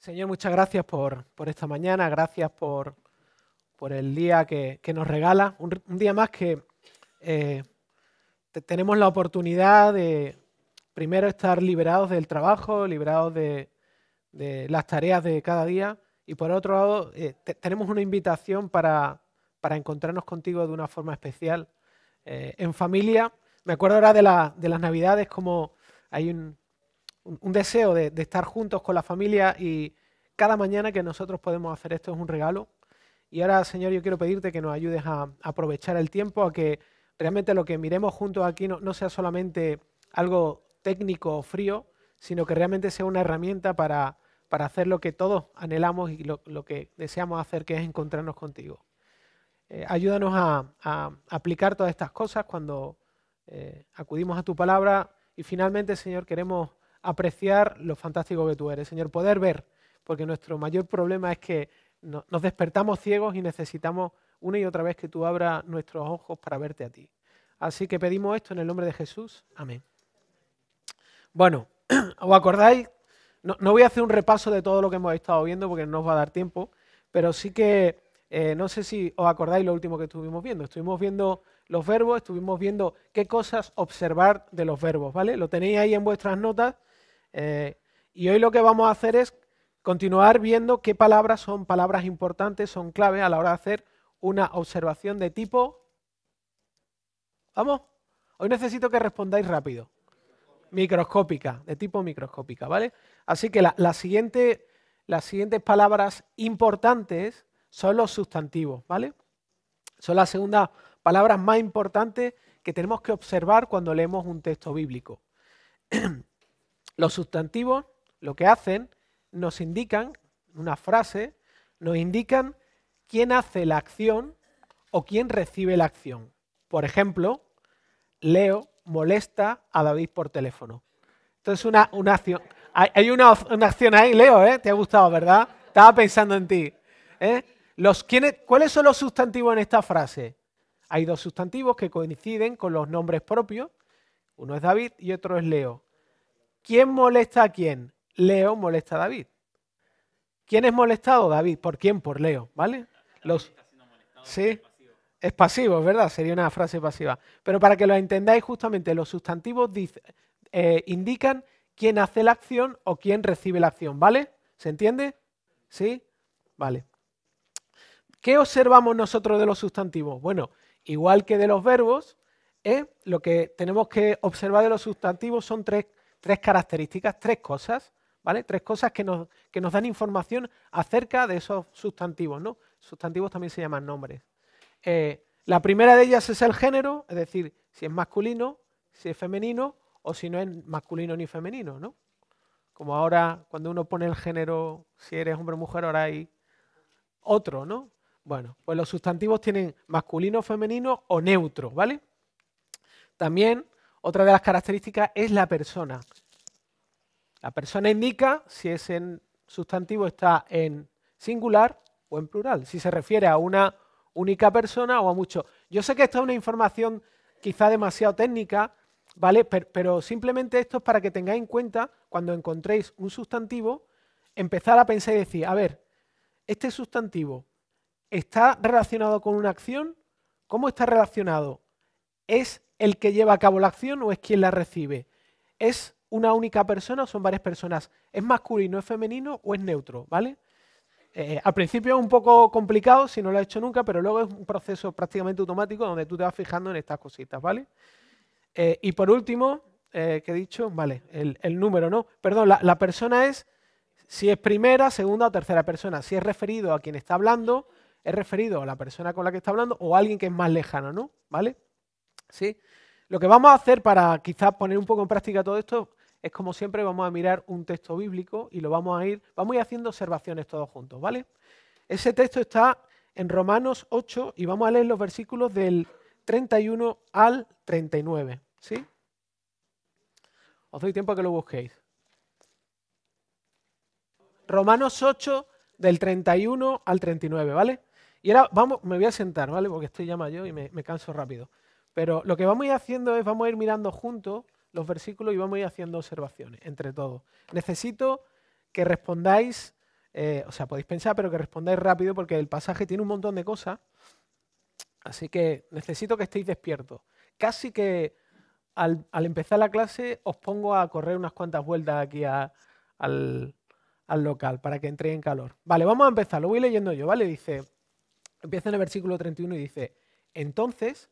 Señor, muchas gracias por esta mañana, gracias por el día que nos regala, un día más que tenemos la oportunidad de primero estar liberados del trabajo, liberados de las tareas de cada día y por otro lado tenemos una invitación para encontrarnos contigo de una forma especial en familia. Me acuerdo ahora de las Navidades, como hay un deseo de estar juntos con la familia y cada mañana que nosotros podemos hacer esto es un regalo. Y ahora, Señor, yo quiero pedirte que nos ayudes a aprovechar el tiempo, a que realmente lo que miremos juntos aquí no sea solamente algo técnico o frío, sino que realmente sea una herramienta para hacer lo que todos anhelamos y lo que deseamos hacer, que es encontrarnos contigo. Ayúdanos a aplicar todas estas cosas cuando acudimos a tu palabra y finalmente, Señor, queremos apreciar lo fantástico que tú eres, Señor, poder ver, porque nuestro mayor problema es que nos despertamos ciegos y necesitamos una y otra vez que tú abras nuestros ojos para verte a ti. Así que pedimos esto en el nombre de Jesús. Amén. Bueno, ¿os acordáis? No voy a hacer un repaso de todo lo que hemos estado viendo porque no nos va a dar tiempo, pero sí que no sé si os acordáis lo último que estuvimos viendo. Estuvimos viendo los verbos, estuvimos viendo qué cosas observar de los verbos, ¿vale? Lo tenéis ahí en vuestras notas y hoy lo que vamos a hacer es continuar viendo qué palabras son palabras importantes, son clave a la hora de hacer una observación de tipo... ¿Vamos? Hoy necesito que respondáis rápido. Microscópica, de tipo microscópica, ¿vale? Así que las siguientes palabras importantes son los sustantivos, ¿vale? Son las segundas palabras más importantes que tenemos que observar cuando leemos un texto bíblico. Los sustantivos lo que hacen, nos indican, una frase, nos indican quién hace la acción o quién recibe la acción. Por ejemplo, Leo molesta a David por teléfono. Entonces una acción. Hay una acción ahí, Leo, ¿eh? Te ha gustado, ¿verdad? Estaba pensando en ti. ¿Cuáles son los sustantivos en esta frase? Hay dos sustantivos que coinciden con los nombres propios. Uno es David y otro es Leo. ¿Quién molesta a quién? Leo molesta a David. ¿Quién es molestado? David. ¿Por quién? Por Leo, ¿vale? Sí, es pasivo, es verdad, sería una frase pasiva. Pero para que lo entendáis, justamente los sustantivos indican quién hace la acción o quién recibe la acción, ¿vale? ¿Se entiende? ¿Sí? Vale. ¿Qué observamos nosotros de los sustantivos? Bueno, igual que de los verbos, lo que tenemos que observar de los sustantivos son tres características, tres cosas, ¿vale? Tres cosas que nos dan información acerca de esos sustantivos, ¿no? Sustantivos también se llaman nombres. La primera de ellas es el género, es decir, si es masculino, si es femenino o si no es masculino ni femenino, ¿no? Como ahora cuando uno pone el género, si eres hombre o mujer, ahora hay otro, ¿no? Bueno, pues los sustantivos tienen masculino, femenino o neutro, ¿vale? También otra de las características es la persona. La persona indica si ese sustantivo está en singular o en plural, si se refiere a una única persona o a muchos. Yo sé que esta es una información quizá demasiado técnica, ¿vale? Pero simplemente esto es para que tengáis en cuenta, cuando encontréis un sustantivo, empezar a pensar y decir, a ver, este sustantivo ¿está relacionado con una acción? ¿Cómo está relacionado? ¿Es el que lleva a cabo la acción o es quien la recibe? ¿Es una única persona o son varias personas? ¿Es masculino, es femenino o es neutro? ¿Vale? Al principio es un poco complicado si no lo has hecho nunca, pero luego es un proceso prácticamente automático donde tú te vas fijando en estas cositas, ¿vale? Y por último, ¿qué he dicho? Vale, el número, ¿no? Perdón, la persona es si es primera, segunda o tercera persona. Si es referido a quien está hablando, es referido a la persona con la que está hablando o a alguien que es más lejano, ¿no? ¿Vale? ¿Sí? Lo que vamos a hacer para quizás poner un poco en práctica todo esto es, como siempre, vamos a mirar un texto bíblico y vamos a ir haciendo observaciones todos juntos, ¿vale? Ese texto está en Romanos 8 y vamos a leer los versículos del 31 al 39, ¿sí? Os doy tiempo a que lo busquéis. Romanos 8, del 31 al 39, ¿vale? Y ahora me voy a sentar, ¿vale? Porque estoy ya mayor y me canso rápido. Pero lo que vamos a ir haciendo es, vamos a ir mirando juntos los versículos y vamos a ir haciendo observaciones entre todos. Necesito que respondáis O sea, podéis pensar, pero que respondáis rápido porque el pasaje tiene un montón de cosas. Así que necesito que estéis despiertos. Casi que al empezar la clase os pongo a correr unas cuantas vueltas aquí al, al local para que entréis en calor. Vale, vamos a empezar. Lo voy leyendo yo, ¿vale? Dice, empieza en el versículo 31 y dice, entonces,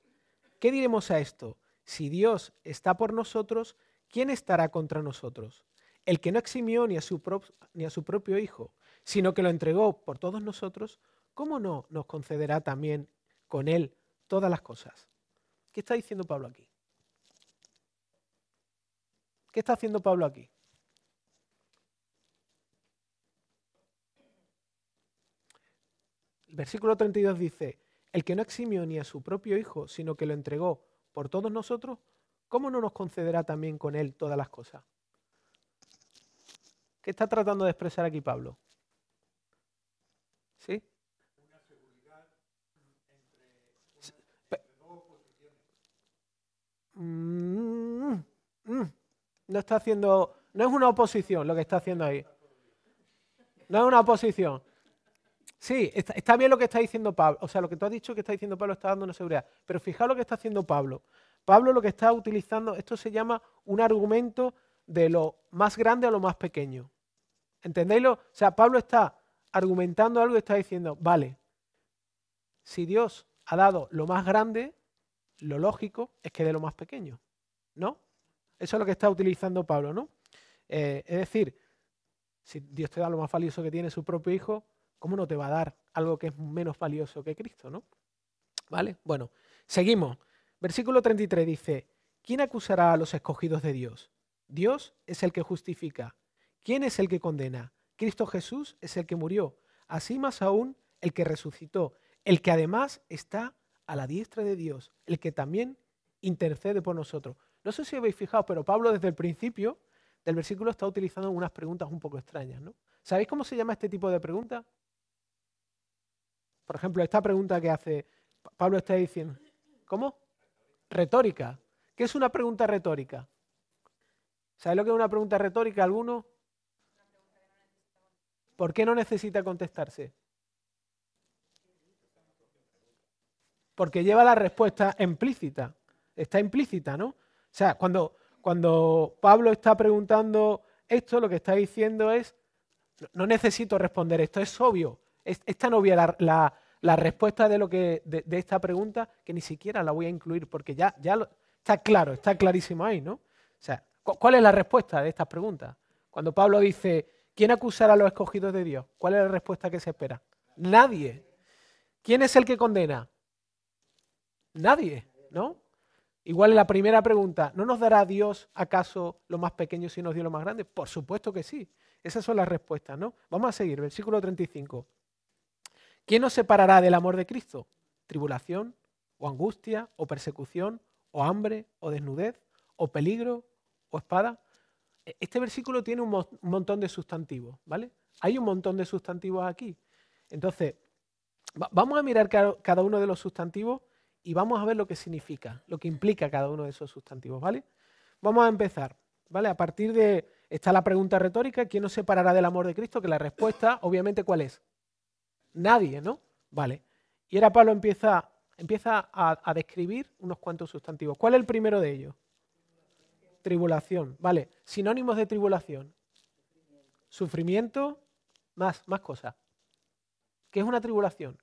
¿qué diremos a esto? Si Dios está por nosotros, ¿quién estará contra nosotros? El que no eximió ni a su propio Hijo, sino que lo entregó por todos nosotros, ¿cómo no nos concederá también con Él todas las cosas? ¿Qué está diciendo Pablo aquí? ¿Qué está haciendo Pablo aquí? El versículo 32 dice, el que no eximió ni a su propio Hijo, sino que lo entregó por todos nosotros, ¿cómo no nos concederá también con Él todas las cosas? ¿Qué está tratando de expresar aquí Pablo? ¿Sí? Una seguridad entre dos posiciones. No está haciendo, no es una oposición lo que está haciendo ahí. No es una oposición. Sí, está bien lo que está diciendo Pablo. O sea, lo que tú has dicho que está diciendo Pablo está dando una seguridad. Pero fijaos lo que está haciendo Pablo. Pablo lo que está utilizando, esto se llama un argumento de lo más grande a lo más pequeño. ¿Entendéislo? O sea, Pablo está argumentando algo y está diciendo, vale, si Dios ha dado lo más grande, lo lógico es que dé lo más pequeño, ¿no? Eso es lo que está utilizando Pablo, ¿no? Es decir, si Dios te da lo más valioso que tiene su propio Hijo, ¿cómo no te va a dar algo que es menos valioso que Cristo, ¿no? ¿Vale? Bueno, seguimos. Versículo 33 dice, ¿quién acusará a los escogidos de Dios? Dios es el que justifica. ¿Quién es el que condena? Cristo Jesús es el que murió. Así más aún el que resucitó, el que además está a la diestra de Dios, el que también intercede por nosotros. No sé si habéis fijado, pero Pablo desde el principio del versículo está utilizando unas preguntas un poco extrañas, ¿no? ¿Sabéis cómo se llama este tipo de preguntas? Por ejemplo, esta pregunta que hace Pablo está diciendo, ¿cómo? Retórica. ¿Qué es una pregunta retórica? ¿Sabéis lo que es una pregunta retórica alguno? ¿Por qué no necesita contestarse? Porque lleva la respuesta implícita. Está implícita, ¿no? O sea, cuando Pablo está preguntando esto, lo que está diciendo es, no necesito responder esto, es obvio. Es tan obvia la respuesta de esta pregunta que ni siquiera la voy a incluir porque está claro, está clarísimo ahí, ¿no? O sea, ¿cuál es la respuesta de estas preguntas? Cuando Pablo dice, ¿quién acusará a los escogidos de Dios? ¿Cuál es la respuesta que se espera? Nadie. ¿Quién es el que condena? Nadie, ¿no? Igual en la primera pregunta, ¿no nos dará Dios acaso lo más pequeño si nos dio lo más grande? Por supuesto que sí. Esas son las respuestas, ¿no? Vamos a seguir, versículo 35. ¿Quién nos separará del amor de Cristo? ¿Tribulación, o angustia, o persecución, o hambre, o desnudez, o peligro, o espada? Este versículo tiene un montón de sustantivos, ¿vale? Hay un montón de sustantivos aquí. Entonces, vamos a mirar cada uno de los sustantivos y vamos a ver lo que significa, lo que implica cada uno de esos sustantivos, ¿vale? Vamos a empezar, ¿vale? A partir de, está la pregunta retórica, ¿quién nos separará del amor de Cristo? Que la respuesta, obviamente, ¿cuál es? Nadie, ¿no? Vale. Y ahora Pablo empieza a describir unos cuantos sustantivos. ¿Cuál es el primero de ellos? Tribulación, vale. Sinónimos de tribulación. Sufrimiento, más cosas. ¿Qué es una tribulación?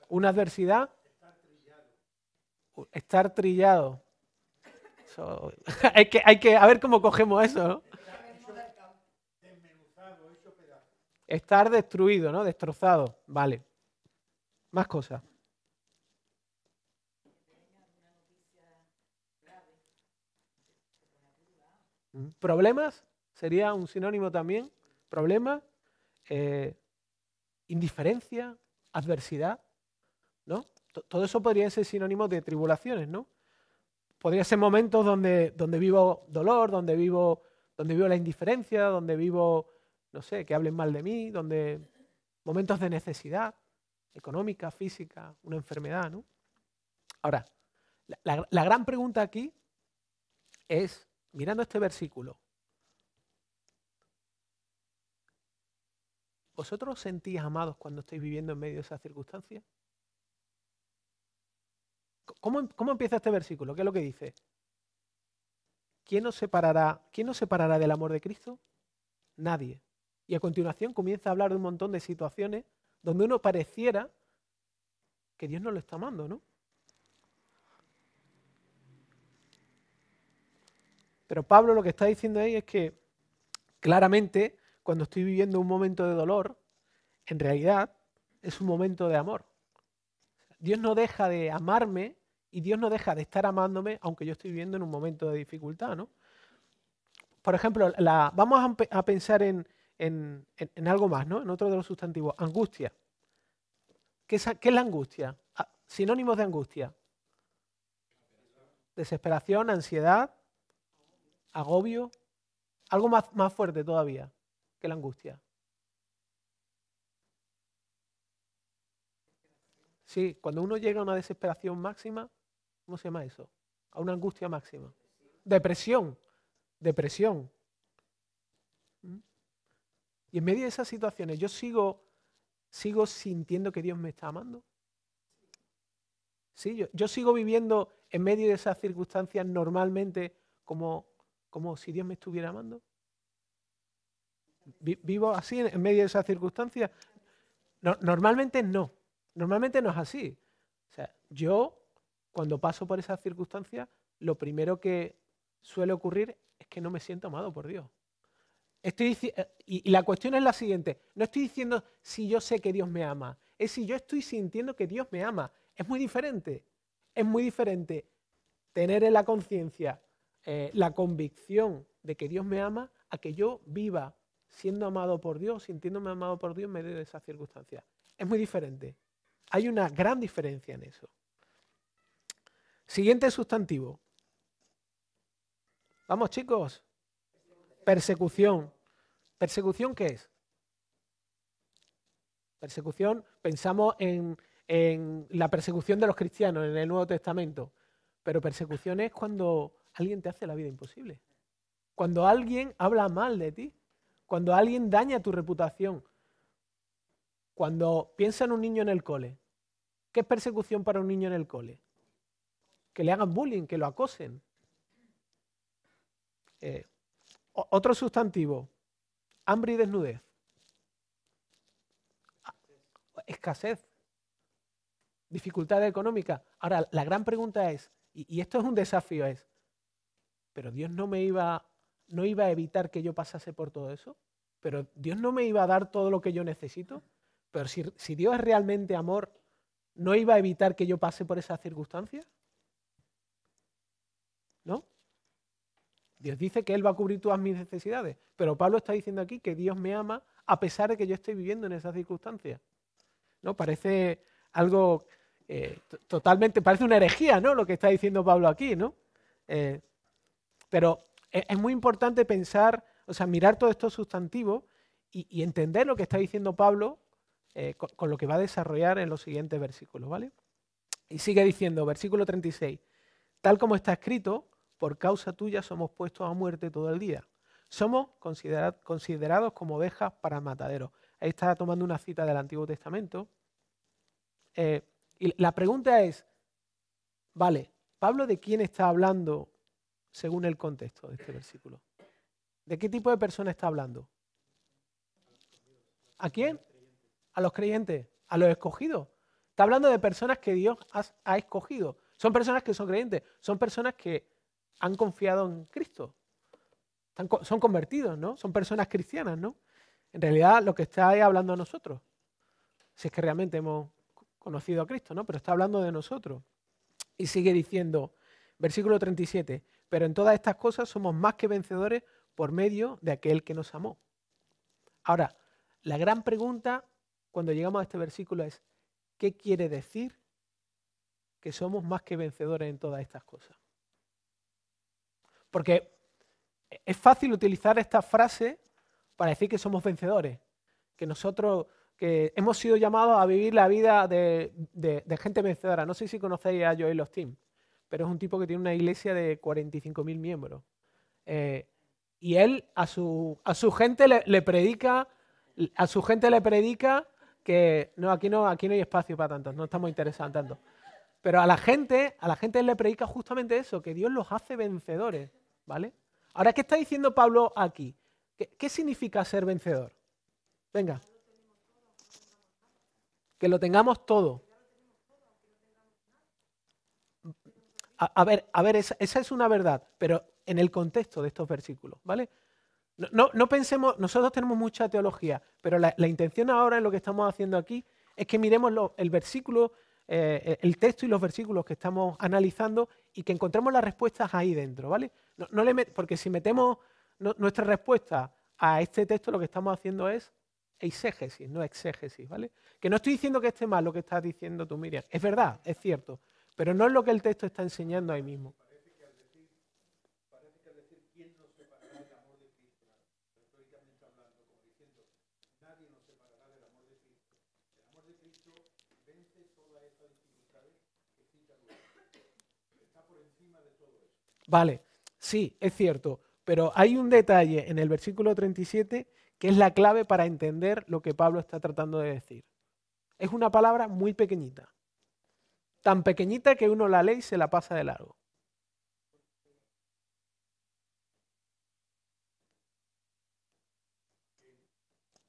Una adversidad. Estar trillado. Hay que a ver cómo cogemos eso, ¿no? Estar destruido, ¿no? Destrozado. Vale. Más cosas. ¿Problemas? Sería un sinónimo también. Problemas. Indiferencia. Adversidad. ¿No? Todo eso podría ser sinónimo de tribulaciones, ¿no? Podría ser momentos donde vivo dolor, donde vivo la indiferencia, donde vivo, no sé, que hablen mal de mí, donde momentos de necesidad económica, física, una enfermedad, ¿no? Ahora, la gran pregunta aquí es, mirando este versículo, ¿Vosotros os sentís amados cuando estáis viviendo en medio de esas circunstancias? ¿Cómo empieza este versículo? ¿Qué es lo que dice? ¿Quién nos separará del amor de Cristo? Nadie. Y a continuación comienza a hablar de un montón de situaciones donde uno pareciera que Dios no lo está amando, ¿no? Pero Pablo lo que está diciendo ahí es que claramente cuando estoy viviendo un momento de dolor, en realidad es un momento de amor. Dios no deja de amarme y Dios no deja de estar amándome aunque yo estoy viviendo en un momento de dificultad, ¿no? Por ejemplo, vamos a pensar en algo más, ¿no? En otro de los sustantivos, angustia. ¿Qué es la angustia? Sinónimos de angustia. Desesperación, ansiedad, agobio. Algo más fuerte todavía que la angustia. Sí, cuando uno llega a una desesperación máxima, ¿cómo se llama eso? A una angustia máxima. Depresión. Depresión. ¿Mm? Y en medio de esas situaciones, yo sigo sintiendo que Dios me está amando. Sí, yo sigo viviendo en medio de esas circunstancias normalmente como si Dios me estuviera amando. ¿Vivo así en medio de esas circunstancias? No, normalmente no. Normalmente no es así. O sea, yo cuando paso por esas circunstancias, lo primero que suele ocurrir es que no me siento amado por Dios. Y la cuestión es la siguiente. No estoy diciendo si yo sé que Dios me ama. Es si yo estoy sintiendo que Dios me ama. Es muy diferente. Es muy diferente tener en la conciencia la convicción de que Dios me ama a que yo viva siendo amado por Dios, sintiéndome amado por Dios en medio de esas circunstancias. Es muy diferente. Hay una gran diferencia en eso. Siguiente sustantivo. Vamos, chicos. Persecución. ¿Persecución qué es? Persecución, pensamos en la persecución de los cristianos en el Nuevo Testamento, pero persecución es cuando alguien te hace la vida imposible. Cuando alguien habla mal de ti, cuando alguien daña tu reputación, cuando piensa en un niño en el cole. ¿Qué es persecución para un niño en el cole? Que le hagan bullying, que lo acosen. Otro sustantivo, hambre y desnudez. Escasez, dificultad económica. Ahora, la gran pregunta es, y esto es un desafío, es, ¿pero Dios no iba a evitar que yo pasase por todo eso? ¿Pero Dios no me iba a dar todo lo que yo necesito? ¿Pero si Dios es realmente amor, no iba a evitar que yo pase por esas circunstancias? ¿No? Dios dice que Él va a cubrir todas mis necesidades, pero Pablo está diciendo aquí que Dios me ama a pesar de que yo esté viviendo en esas circunstancias. ¿No? Parece algo totalmente, parece una herejía, ¿no? Lo que está diciendo Pablo aquí, ¿no? Pero es muy importante pensar, o sea, mirar todos estos sustantivos y entender lo que está diciendo Pablo con lo que va a desarrollar en los siguientes versículos, ¿vale? Y sigue diciendo, versículo 36, tal como está escrito, por causa tuya somos puestos a muerte todo el día. Somos considerados como ovejas para el matadero. Ahí está tomando una cita del Antiguo Testamento. Y la pregunta es, vale, ¿Pablo de quién está hablando según el contexto de este versículo? ¿De qué tipo de persona está hablando? ¿A quién? A los creyentes, a los escogidos. Está hablando de personas que Dios ha escogido. Son personas que son creyentes, son personas que han confiado en Cristo. Son convertidos, ¿no? Son personas cristianas, ¿no? En realidad lo que está es hablando a nosotros. Si es que realmente hemos conocido a Cristo, ¿no? Pero está hablando de nosotros. Y sigue diciendo, versículo 37, pero en todas estas cosas somos más que vencedores por medio de aquel que nos amó. Ahora, la gran pregunta cuando llegamos a este versículo es, ¿qué quiere decir que somos más que vencedores en todas estas cosas? Porque es fácil utilizar esta frase para decir que somos vencedores, que nosotros que hemos sido llamados a vivir la vida de gente vencedora. No sé si conocéis a Joel Osteen, pero es un tipo que tiene una iglesia de 45.000 miembros. Y él a su gente le predica A su gente le predica que aquí no hay espacio para tantos, no estamos interesados en tanto. Pero a la gente le predica justamente eso, que Dios los hace vencedores, ¿vale? Ahora, ¿qué está diciendo Pablo aquí? ¿Qué significa ser vencedor? Venga, que lo tengamos todo. A ver, esa es una verdad, pero en el contexto de estos versículos, ¿vale? No pensemos, nosotros tenemos mucha teología, pero la intención ahora en lo que estamos haciendo aquí es que miremos el versículo, el texto y los versículos que estamos analizando y que encontremos las respuestas ahí dentro, ¿vale? Porque si metemos nuestra respuesta a este texto, lo que estamos haciendo es eisegesis, no exégesis, ¿vale? Que no estoy diciendo que esté mal lo que estás diciendo tú, Miriam. Es verdad, es cierto, pero no es lo que el texto está enseñando ahí mismo. Vale, sí, es cierto, pero hay un detalle en el versículo 37 que es la clave para entender lo que Pablo está tratando de decir. Es una palabra muy pequeñita, tan pequeñita que uno la lee y se la pasa de largo.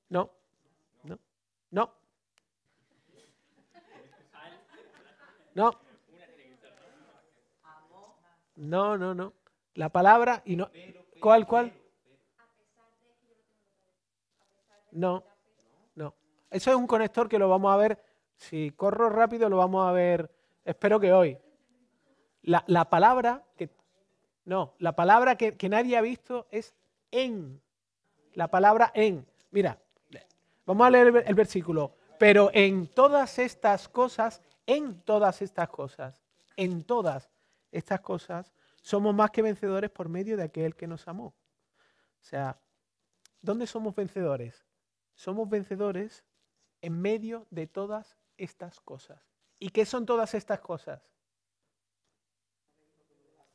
No, no, no, no, no. La palabra y no. ¿Cuál? No, no. Eso es un conector que lo vamos a ver. Si corro rápido, lo vamos a ver. Espero que hoy. La palabra que. No, la palabra que nadie ha visto es en. La palabra en. Mira, vamos a leer el versículo. Pero en todas estas cosas, en todas estas cosas, somos más que vencedores por medio de aquel que nos amó. O sea, ¿dónde somos vencedores? Somos vencedores en medio de todas estas cosas. ¿Y qué son todas estas cosas?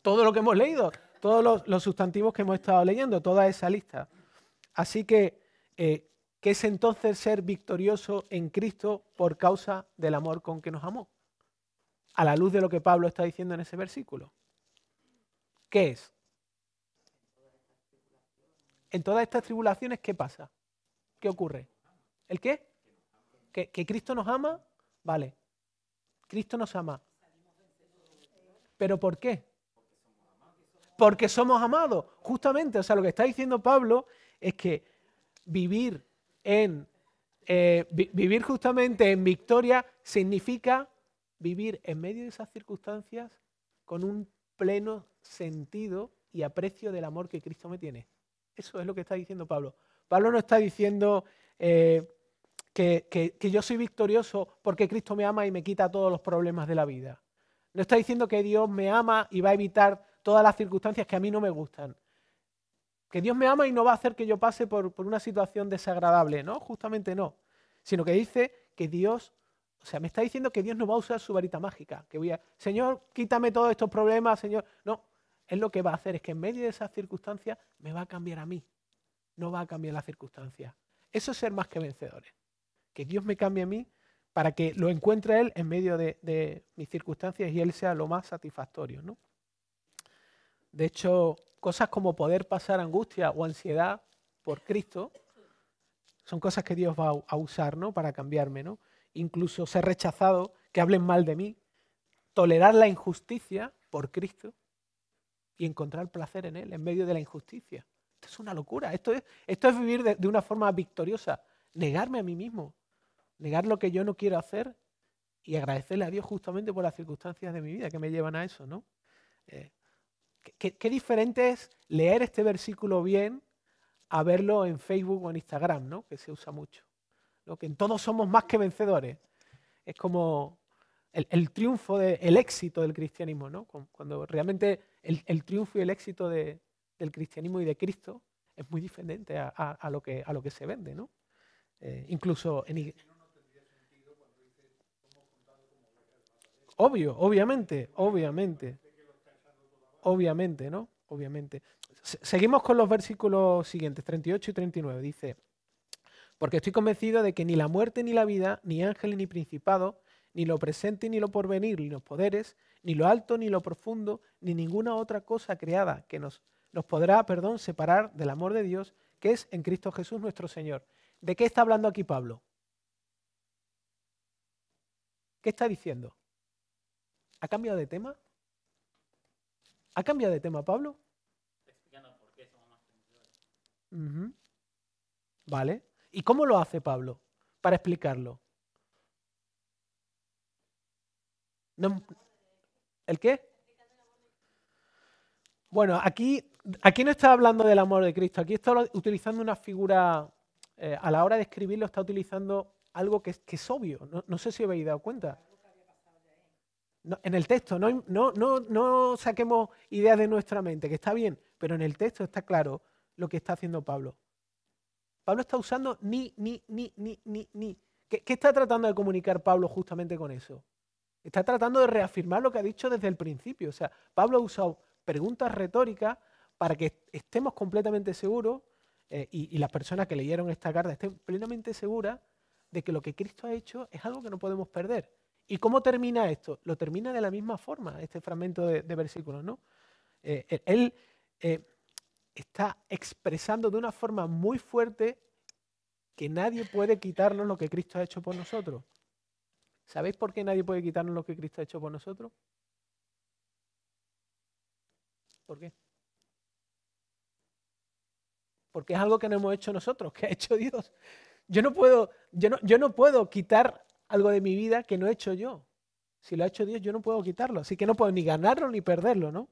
Todo lo que hemos leído, todos los sustantivos que hemos estado leyendo, toda esa lista. Así que, ¿qué es entonces ser victorioso en Cristo por causa del amor con que nos amó? A la luz de lo que Pablo está diciendo en ese versículo. ¿Qué es? En todas estas tribulaciones, ¿qué pasa? ¿Qué ocurre? ¿El qué? ¿Que Cristo nos ama? Vale. Cristo nos ama. ¿Pero por qué? Porque somos amados. Justamente, o sea, lo que está diciendo Pablo es que vivir vivir justamente en victoria significa vivir en medio de esas circunstancias con un pleno sentido y aprecio del amor que Cristo me tiene. Eso es lo que está diciendo Pablo. Pablo no está diciendo que yo soy victorioso porque Cristo me ama y me quita todos los problemas de la vida. No está diciendo que Dios me ama y va a evitar todas las circunstancias que a mí no me gustan. Que Dios me ama y no va a hacer que yo pase por una situación desagradable, ¿no? Justamente no. Sino que dice que Dios, o sea, me está diciendo que Dios no va a usar su varita mágica. Señor, quítame todos estos problemas, Señor. No, Él lo que va a hacer es que en medio de esas circunstancias me va a cambiar a mí. No va a cambiar las circunstancias. Eso es ser más que vencedores. Que Dios me cambie a mí para que lo encuentre Él en medio de mis circunstancias y Él sea lo más satisfactorio, ¿no? De hecho, cosas como poder pasar angustia o ansiedad por Cristo son cosas que Dios va a usar, ¿no? Para cambiarme, ¿no? Incluso ser rechazado, que hablen mal de mí, tolerar la injusticia por Cristo y encontrar placer en Él en medio de la injusticia. Esto es una locura. Esto es vivir de una forma victoriosa. Negarme a mí mismo. Negar lo que yo no quiero hacer y agradecerle a Dios justamente por las circunstancias de mi vida que me llevan a eso, ¿no? Qué diferente es leer este versículo bien a verlo en Facebook o en Instagram, ¿no? Que se usa mucho. ¿No? Que en todos somos más que vencedores. Es como el triunfo, el éxito del cristianismo, ¿no? Cuando realmente el triunfo y el éxito del cristianismo y de Cristo es muy diferente a lo que se vende, ¿no? Incluso en... obviamente, ¿no? Obviamente. Seguimos con los versículos siguientes, 38 y 39. Dice, Porque estoy convencido de que ni la muerte ni la vida, ni ángeles ni principados, ni lo presente ni lo porvenir, ni los poderes, ni lo alto ni lo profundo, ni ninguna otra cosa creada que nos podrá, separar del amor de Dios, que es en Cristo Jesús nuestro Señor. ¿De qué está hablando aquí Pablo? ¿Qué está diciendo? ¿Ha cambiado de tema? ¿Ha cambiado de tema, Pablo? Explicando por qué somos más vencedores. Vale. ¿Y cómo lo hace Pablo para explicarlo? No, ¿el qué? Bueno, aquí no está hablando del amor de Cristo, aquí está utilizando una figura, a la hora de escribirlo está utilizando algo que es obvio, no sé si os habéis dado cuenta. No, en el texto, no saquemos ideas de nuestra mente, que está bien, pero en el texto está claro lo que está haciendo Pablo. Pablo está usando ni. ¿Qué está tratando de comunicar Pablo justamente con eso? Está tratando de reafirmar lo que ha dicho desde el principio. O sea, Pablo ha usado preguntas retóricas para que estemos completamente seguros y las personas que leyeron esta carta estén plenamente seguras de que lo que Cristo ha hecho es algo que no podemos perder. ¿Y cómo termina esto? Lo termina de la misma forma, este fragmento de versículos, ¿no? Él está expresando de una forma muy fuerte que nadie puede quitarnos lo que Cristo ha hecho por nosotros. ¿Sabéis por qué nadie puede quitarnos lo que Cristo ha hecho por nosotros? ¿Por qué? Porque es algo que no hemos hecho nosotros, que ha hecho Dios. Yo no puedo quitar algo de mi vida que no he hecho yo. Si lo ha hecho Dios, yo no puedo quitarlo. Así que no puedo ni ganarlo ni perderlo, ¿no?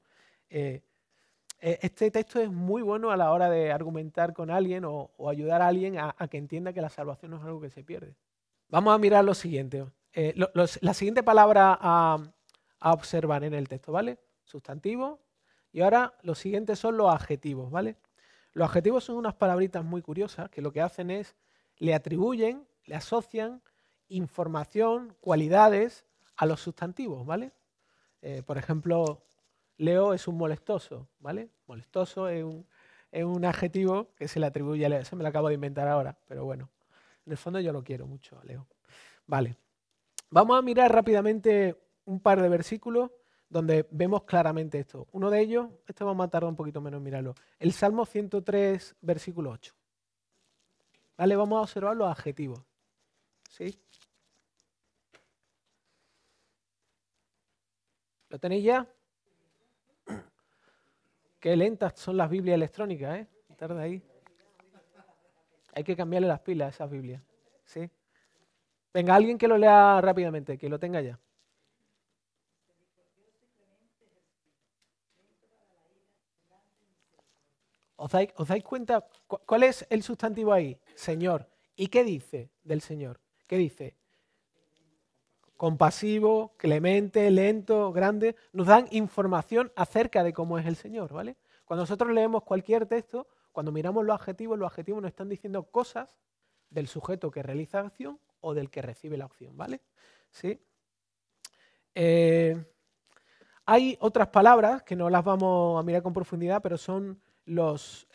Este texto es muy bueno a la hora de argumentar con alguien o ayudar a alguien a que entienda que la salvación no es algo que se pierde. Vamos a mirar lo siguiente. La siguiente palabra a observar en el texto, ¿vale? Sustantivo. Y ahora los siguientes son los adjetivos, ¿vale? Los adjetivos son unas palabritas muy curiosas que lo que hacen es, le atribuyen, le asocian información, cualidades a los sustantivos, ¿vale? Por ejemplo, Leo es un molestoso, ¿vale? Molestoso es un adjetivo que se le atribuye a Leo. Eso me lo acabo de inventar ahora, pero bueno. En el fondo yo lo quiero mucho a Leo. Vale. Vamos a mirar rápidamente un par de versículos donde vemos claramente esto. Uno de ellos, esto vamos a tardar un poquito menos en mirarlo. El Salmo 103, versículo 8. Vale, vamos a observar los adjetivos. ¿Sí? ¿Lo tenéis ya? Qué lentas son las Biblias electrónicas, ¿eh? Tarda ahí. Hay que cambiarle las pilas a esas Biblias. ¿Sí? Venga, alguien que lo lea rápidamente, que lo tenga ya. ¿Os dais cuenta cuál es el sustantivo ahí? Señor. ¿Y qué dice del Señor? ¿Qué dice? Compasivo, clemente, lento, grande. Nos dan información acerca de cómo es el Señor, ¿vale? Cuando nosotros leemos cualquier texto, cuando miramos los adjetivos nos están diciendo cosas del sujeto que realiza la acción o del que recibe la acción, ¿vale? ¿Sí? Hay otras palabras que no las vamos a mirar con profundidad, pero son los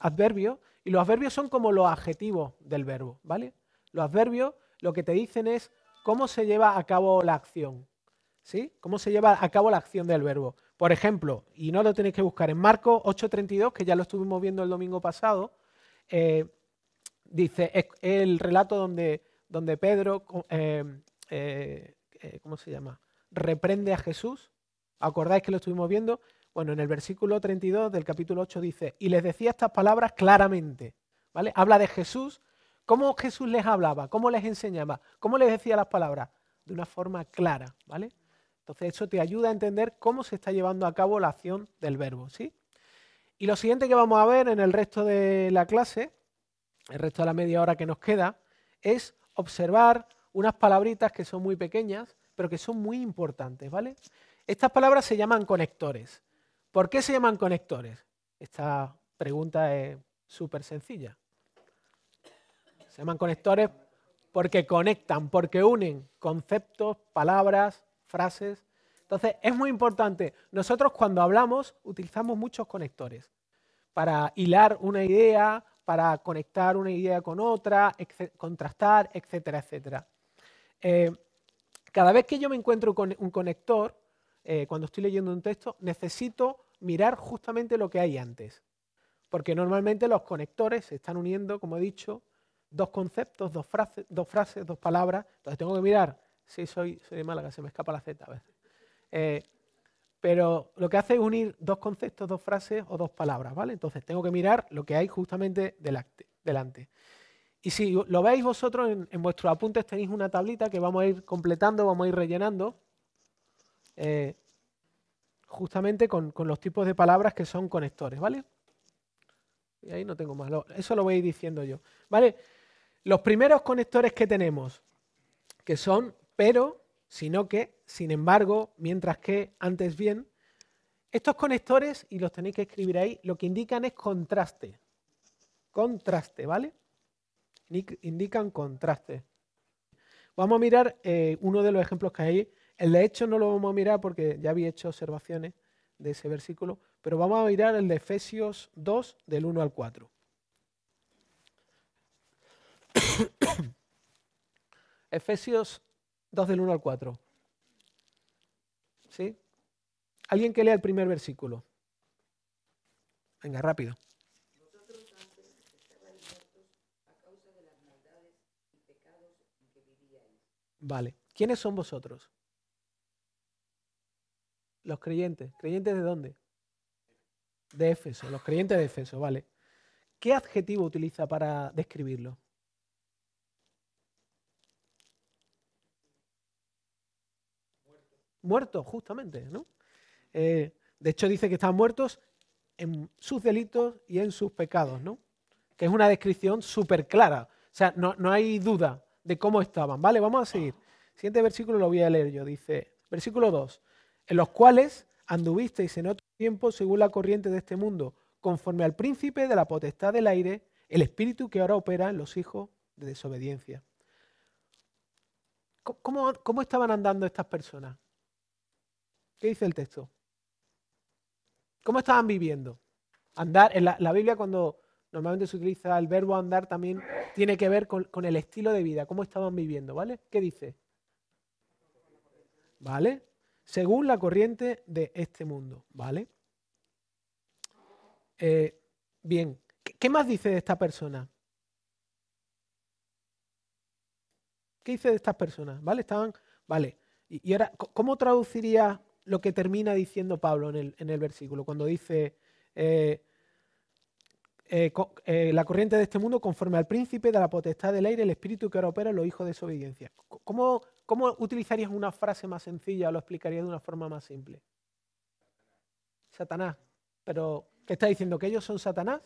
adverbios, y los adverbios son como los adjetivos del verbo, ¿vale? Los adverbios lo que te dicen es cómo se lleva a cabo la acción, ¿sí? Cómo se lleva a cabo la acción del verbo. Por ejemplo, y no lo tenéis que buscar, en Marcos 8:32, que ya lo estuvimos viendo el domingo pasado, dice, es el relato donde Pedro, ¿cómo se llama? Reprende a Jesús. ¿Acordáis que lo estuvimos viendo? Bueno, en el versículo 32 del capítulo 8 dice, y les decía estas palabras claramente, ¿vale? Habla de Jesús. ¿Cómo Jesús les hablaba? ¿Cómo les enseñaba? ¿Cómo les decía las palabras? De una forma clara, ¿vale? Entonces eso te ayuda a entender cómo se está llevando a cabo la acción del verbo, ¿sí? Y lo siguiente que vamos a ver en el resto de la clase, el resto de la media hora que nos queda, es observar unas palabritas que son muy pequeñas, pero que son muy importantes, ¿vale? Estas palabras se llaman conectores. ¿Por qué se llaman conectores? Esta pregunta es súper sencilla. Se llaman conectores porque conectan, porque unen conceptos, palabras, frases. Entonces, es muy importante. Nosotros cuando hablamos utilizamos muchos conectores para hilar una idea, para conectar una idea con otra, contrastar, etcétera, etcétera. Cada vez que yo me encuentro con un conector, cuando estoy leyendo un texto, necesito mirar justamente lo que hay antes. Porque normalmente los conectores se están uniendo, como he dicho, dos conceptos, dos frases, dos palabras. Entonces tengo que mirar. Sí, soy de Málaga, se me escapa la Z a veces. Pero lo que hace es unir dos conceptos, dos frases o dos palabras, ¿vale? Entonces tengo que mirar lo que hay justamente delante. Y si lo veis vosotros en vuestros apuntes tenéis una tablita que vamos a ir completando, vamos a ir rellenando, justamente con los tipos de palabras que son conectores, ¿vale? Y ahí no tengo más, eso lo voy a ir diciendo yo, ¿vale? Los primeros conectores que tenemos, que son pero, sino que, sin embargo, mientras que, antes bien. Estos conectores, y los tenéis que escribir ahí, lo que indican es contraste. Contraste, ¿vale? Indican contraste. Vamos a mirar uno de los ejemplos que hay. El de hecho no lo vamos a mirar porque ya había hecho observaciones de ese versículo, pero vamos a mirar el de Efesios 2, del 1 al 4. Efesios 2, del 1 al 4. ¿Sí? Alguien que lea el primer versículo. Venga, rápido. Vosotros antes estabais muertos a causa de las maldades y pecados en que vivíais. Vale. ¿Quiénes son vosotros? Los creyentes. ¿Creyentes de dónde? De Éfeso. Los creyentes de Éfeso, vale. ¿Qué adjetivo utiliza para describirlo? Muertos, justamente, ¿no? De hecho, dice que están muertos en sus delitos y en sus pecados, ¿no? Que es una descripción súper clara. O sea, no hay duda de cómo estaban, ¿vale? Vamos a seguir. Siguiente versículo lo voy a leer yo. Dice, versículo 2. En los cuales anduvisteis en otro tiempo según la corriente de este mundo, conforme al príncipe de la potestad del aire, el espíritu que ahora opera en los hijos de desobediencia. ¿Cómo estaban andando estas personas? ¿Qué dice el texto? ¿Cómo estaban viviendo? Andar, en la Biblia cuando normalmente se utiliza el verbo andar también tiene que ver con el estilo de vida, cómo estaban viviendo, ¿vale? ¿Qué dice? ¿Vale? Según la corriente de este mundo, ¿vale? Bien, ¿qué más dice de esta persona? ¿Qué dice de estas personas? ¿Vale? Vale. Y ahora, ¿cómo traduciría lo que termina diciendo Pablo en el versículo? Cuando dice la corriente de este mundo conforme al príncipe de la potestad del aire, el espíritu que ahora opera en los hijos de desobediencia. ¿Cómo utilizarías una frase más sencilla o lo explicarías de una forma más simple? Satanás. Pero, ¿qué está diciendo? ¿Que ellos son Satanás?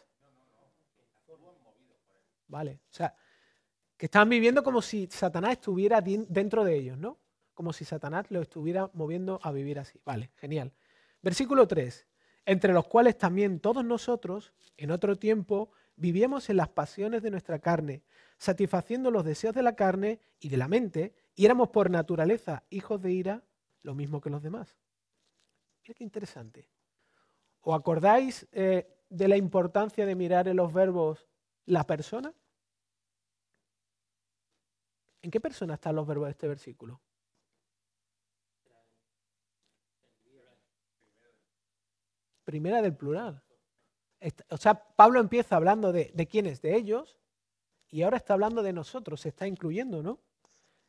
Vale. O sea, que están viviendo como si Satanás estuviera dentro de ellos, ¿no? Como si Satanás lo estuviera moviendo a vivir así. Vale, genial. Versículo 3. Entre los cuales también todos nosotros, en otro tiempo, vivíamos en las pasiones de nuestra carne, satisfaciendo los deseos de la carne y de la mente, y éramos por naturaleza hijos de ira, lo mismo que los demás. Mira qué interesante. ¿Os acordáis de la importancia de mirar en los verbos la persona? ¿En qué persona están los verbos de este versículo? Primera del plural. O sea, Pablo empieza hablando de quiénes, de ellos, y ahora está hablando de nosotros, se está incluyendo, ¿no?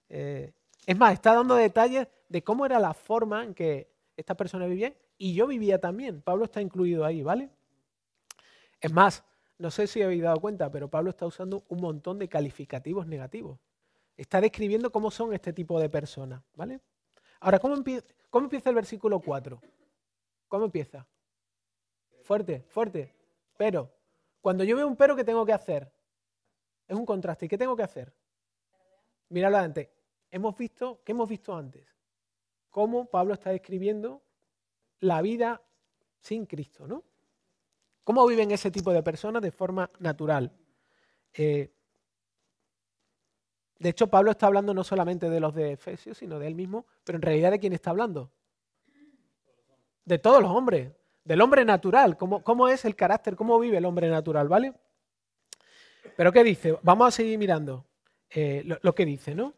Es más, está dando detalles de cómo era la forma en que esta persona vivía y yo vivía también. Pablo está incluido ahí, ¿vale? Es más, no sé si habéis dado cuenta, pero Pablo está usando un montón de calificativos negativos. Está describiendo cómo son este tipo de personas, ¿vale? Ahora, ¿cómo empieza el versículo 4? ¿Cómo empieza? Fuerte, fuerte. Pero. Cuando yo veo un pero, ¿qué tengo que hacer? Es un contraste. ¿Y qué tengo que hacer? Mirad adelante. ¿Qué hemos visto antes? Cómo Pablo está describiendo la vida sin Cristo, ¿no? ¿Cómo viven ese tipo de personas de forma natural? De hecho, Pablo está hablando no solamente de los de Efesios, sino de él mismo, pero en realidad ¿de quién está hablando? De todos los hombres, del hombre natural. ¿Cómo es el carácter? ¿Cómo vive el hombre natural? ¿Vale? Pero ¿qué dice? Vamos a seguir mirando lo que dice, ¿no?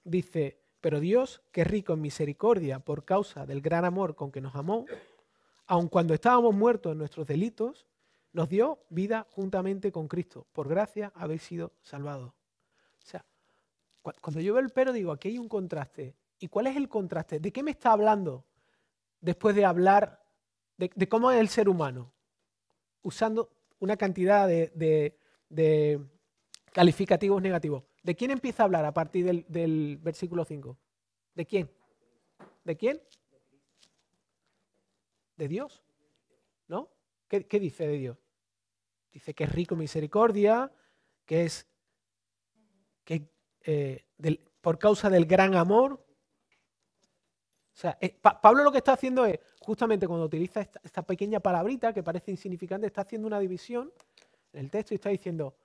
Dice, pero Dios, que es rico en misericordia por causa del gran amor con que nos amó, aun cuando estábamos muertos en nuestros delitos, nos dio vida juntamente con Cristo. Por gracia habéis sido salvados. O sea, cuando yo veo el pero digo, aquí hay un contraste. ¿Y cuál es el contraste? ¿De qué me está hablando después de hablar de cómo es el ser humano? Usando una cantidad de calificativos negativos. ¿De quién empieza a hablar a partir del versículo 5? ¿De quién? ¿De quién? ¿De Dios? ¿No? ¿Qué dice de Dios? Dice que es rico en misericordia, por causa del gran amor. O sea, Pablo lo que está haciendo es, justamente cuando utiliza esta pequeña palabrita que parece insignificante, está haciendo una división en el texto y está diciendo,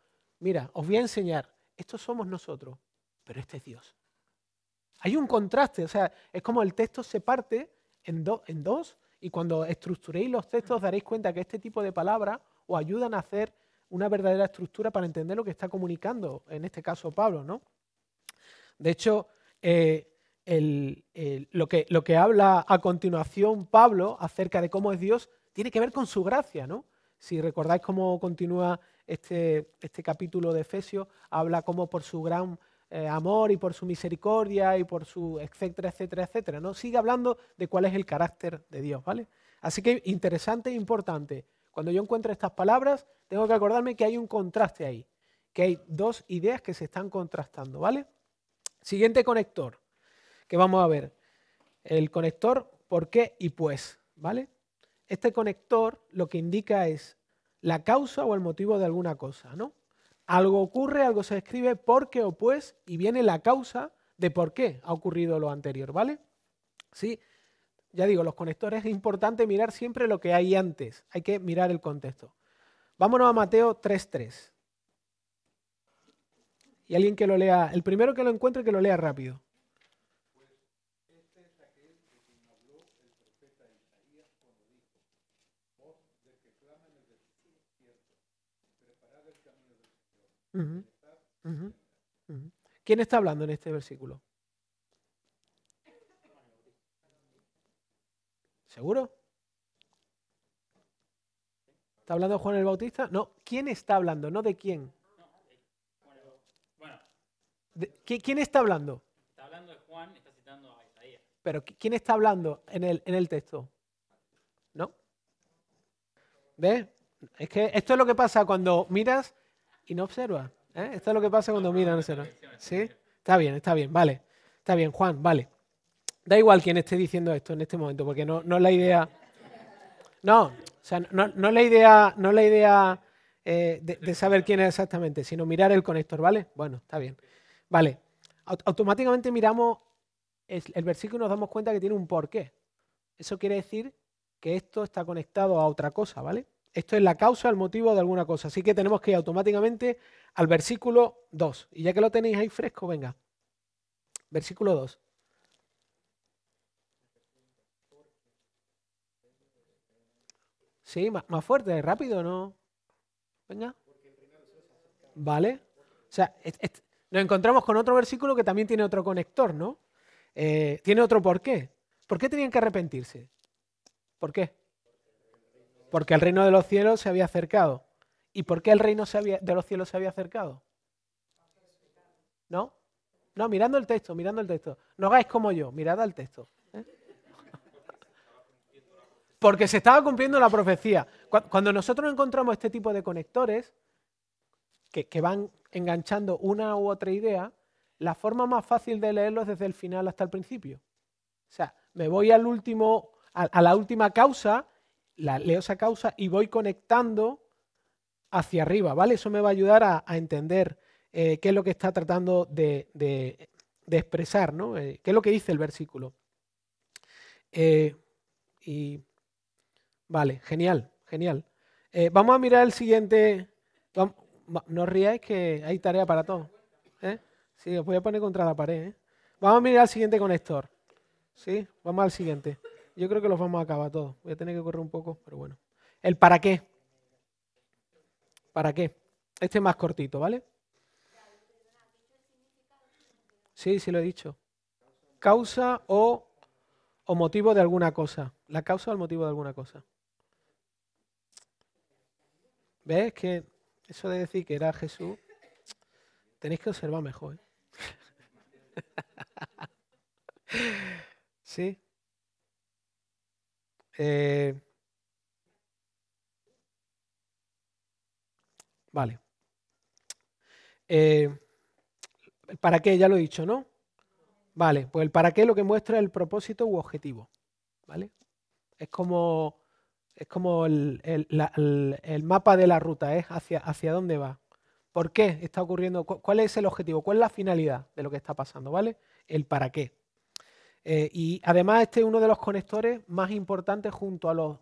mira, os voy a enseñar, estos somos nosotros, pero este es Dios. Hay un contraste, o sea, es como el texto se parte en dos y cuando estructuréis los textos os daréis cuenta que este tipo de palabras os ayudan a hacer una verdadera estructura para entender lo que está comunicando, en este caso Pablo, ¿no? De hecho, lo que habla a continuación Pablo acerca de cómo es Dios tiene que ver con su gracia, ¿no? Si recordáis cómo continúa este capítulo de Efesios, habla como por su gran amor y por su misericordia y por su etcétera, etcétera, etcétera, ¿no? Sigue hablando de cuál es el carácter de Dios, ¿vale? Así que interesante e importante. Cuando yo encuentro estas palabras, tengo que acordarme que hay un contraste ahí, que hay dos ideas que se están contrastando, ¿vale? Siguiente conector que vamos a ver. El conector por qué y pues, ¿vale? Este conector lo que indica es la causa o el motivo de alguna cosa, ¿no? Algo ocurre, algo se escribe porque o pues y viene la causa de por qué ha ocurrido lo anterior, ¿vale? Sí, ya digo, los conectores es importante mirar siempre lo que hay antes, hay que mirar el contexto. Vámonos a Mateo 3:3. Y alguien que lo lea, el primero que lo encuentre que lo lea rápido. Uh-huh, uh-huh, uh-huh. ¿Quién está hablando en este versículo? ¿Seguro? ¿Está hablando Juan el Bautista? No, ¿quién está hablando? No de quién. Bueno, ¿Quién está hablando? está hablando de Juan, está citando a Isaías. Pero ¿quién está hablando en el texto? ¿No? ¿Ves? Es que esto es lo que pasa cuando miras y no observas. ¿Eh? Esto es lo que pasa cuando miras y no observas. ¿Sí? Está bien, vale. Está bien, Juan, vale. Da igual quién esté diciendo esto en este momento, porque no es la idea. No, o sea, no es la idea de saber quién es exactamente, sino mirar el conector, ¿vale? Bueno, está bien. Vale. Automáticamente miramos el versículo y nos damos cuenta que tiene un porqué. Eso quiere decir que esto está conectado a otra cosa, ¿vale? Esto es la causa, el motivo de alguna cosa. Así que tenemos que ir automáticamente al versículo 2. Y ya que lo tenéis ahí fresco, venga. Versículo 2. Sí, más fuerte, rápido, ¿no? Venga. Vale. O sea, nos encontramos con otro versículo que también tiene otro conector, ¿no? Tiene otro porqué. ¿Por qué tenían que arrepentirse? ¿Por qué? Porque el reino de los cielos se había acercado. ¿Y por qué el reino de los cielos se había acercado? ¿No? No, mirando el texto, mirando el texto. No hagáis como yo, mirad al texto. ¿Eh? Porque se estaba cumpliendo la profecía. Cuando nosotros encontramos este tipo de conectores que van enganchando una u otra idea, la forma más fácil de leerlo es desde el final hasta el principio. O sea, me voy al último, a la última causa, leo esa causa y voy conectando hacia arriba, ¿vale? Eso me va a ayudar a entender qué es lo que está tratando de expresar, ¿no? ¿Qué es lo que dice el versículo? Vale, genial, genial. Vamos a mirar el siguiente. No os riáis que hay tarea para todos. ¿Eh? Sí, os voy a poner contra la pared. ¿Eh? Vamos a mirar el siguiente conector. ¿Sí? Vamos al siguiente. Yo creo que los vamos a acabar todos. Voy a tener que correr un poco, pero bueno. El para qué. ¿Para qué? Este es más cortito, ¿vale? Sí, sí lo he dicho. Causa o motivo de alguna cosa. La causa o el motivo de alguna cosa. ¿Ves? Que eso de decir que era Jesús, tenéis que observar mejor, ¿eh? Sí. Eh, vale. Eh, el para qué, ya lo he dicho, ¿no? Vale, pues el para qué lo que muestra es el propósito u objetivo, ¿vale? Es como, es como el mapa de la ruta, es hacia dónde va. ¿Por qué está ocurriendo? ¿Cuál es el objetivo? ¿Cuál es la finalidad de lo que está pasando? ¿Vale? El para qué. Y además este es uno de los conectores más importantes junto a los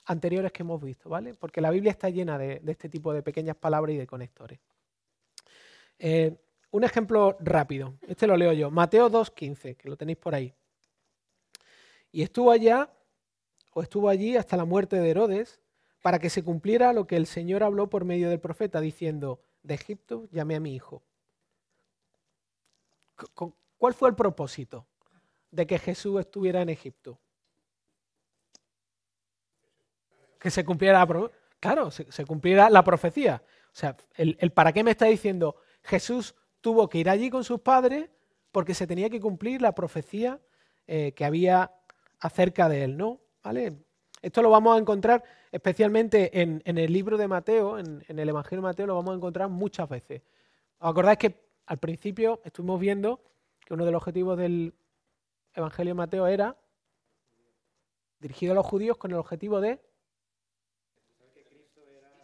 anteriores que hemos visto, ¿vale? Porque la Biblia está llena de este tipo de pequeñas palabras y de conectores. Un ejemplo rápido, este lo leo yo, Mateo 2:15, que lo tenéis por ahí. Y estuvo allí hasta la muerte de Herodes, para que se cumpliera lo que el Señor habló por medio del profeta, diciendo, de Egipto llamé a mi hijo. ¿Cuál fue el propósito de que Jesús estuviera en Egipto? Que se cumpliera claro, se cumpliera la profecía. O sea, el para qué me está diciendo, Jesús tuvo que ir allí con sus padres porque se tenía que cumplir la profecía que había acerca de él, ¿no? ¿Vale? Esto lo vamos a encontrar especialmente en el libro de Mateo, en el Evangelio de Mateo, lo vamos a encontrar muchas veces. ¿Os acordáis que al principio estuvimos viendo que uno de los objetivos del Evangelio de Mateo era dirigido a los judíos con el objetivo de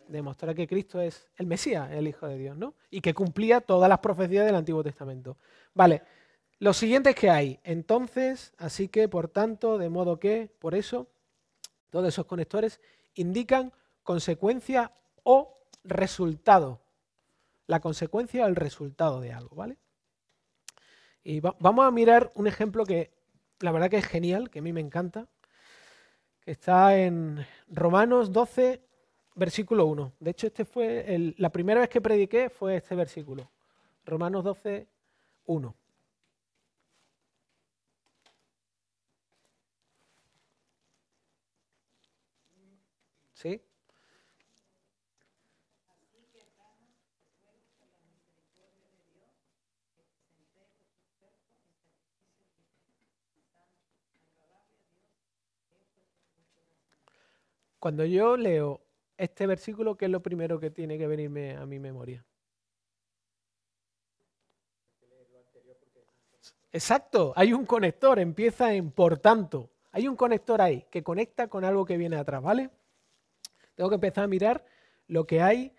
demostrar que Cristo es el Mesías, el Hijo de Dios, ¿no? Y que cumplía todas las profecías del Antiguo Testamento. Vale, lo siguiente es que hay, entonces, así que, por tanto, de modo que, por eso, todos esos conectores indican consecuencia o resultado. La consecuencia o el resultado de algo, ¿vale? Y vamos a mirar un ejemplo que la verdad que es genial, que a mí me encanta, que está en Romanos 12, versículo 1. De hecho, este fue la primera vez que prediqué fue este versículo. Romanos 12, 1. ¿Sí? Cuando yo leo este versículo, ¿qué es lo primero que tiene que venirme a mi memoria? Exacto, hay un conector, empieza en por tanto. Hay un conector ahí que conecta con algo que viene atrás, ¿vale? Tengo que empezar a mirar lo que hay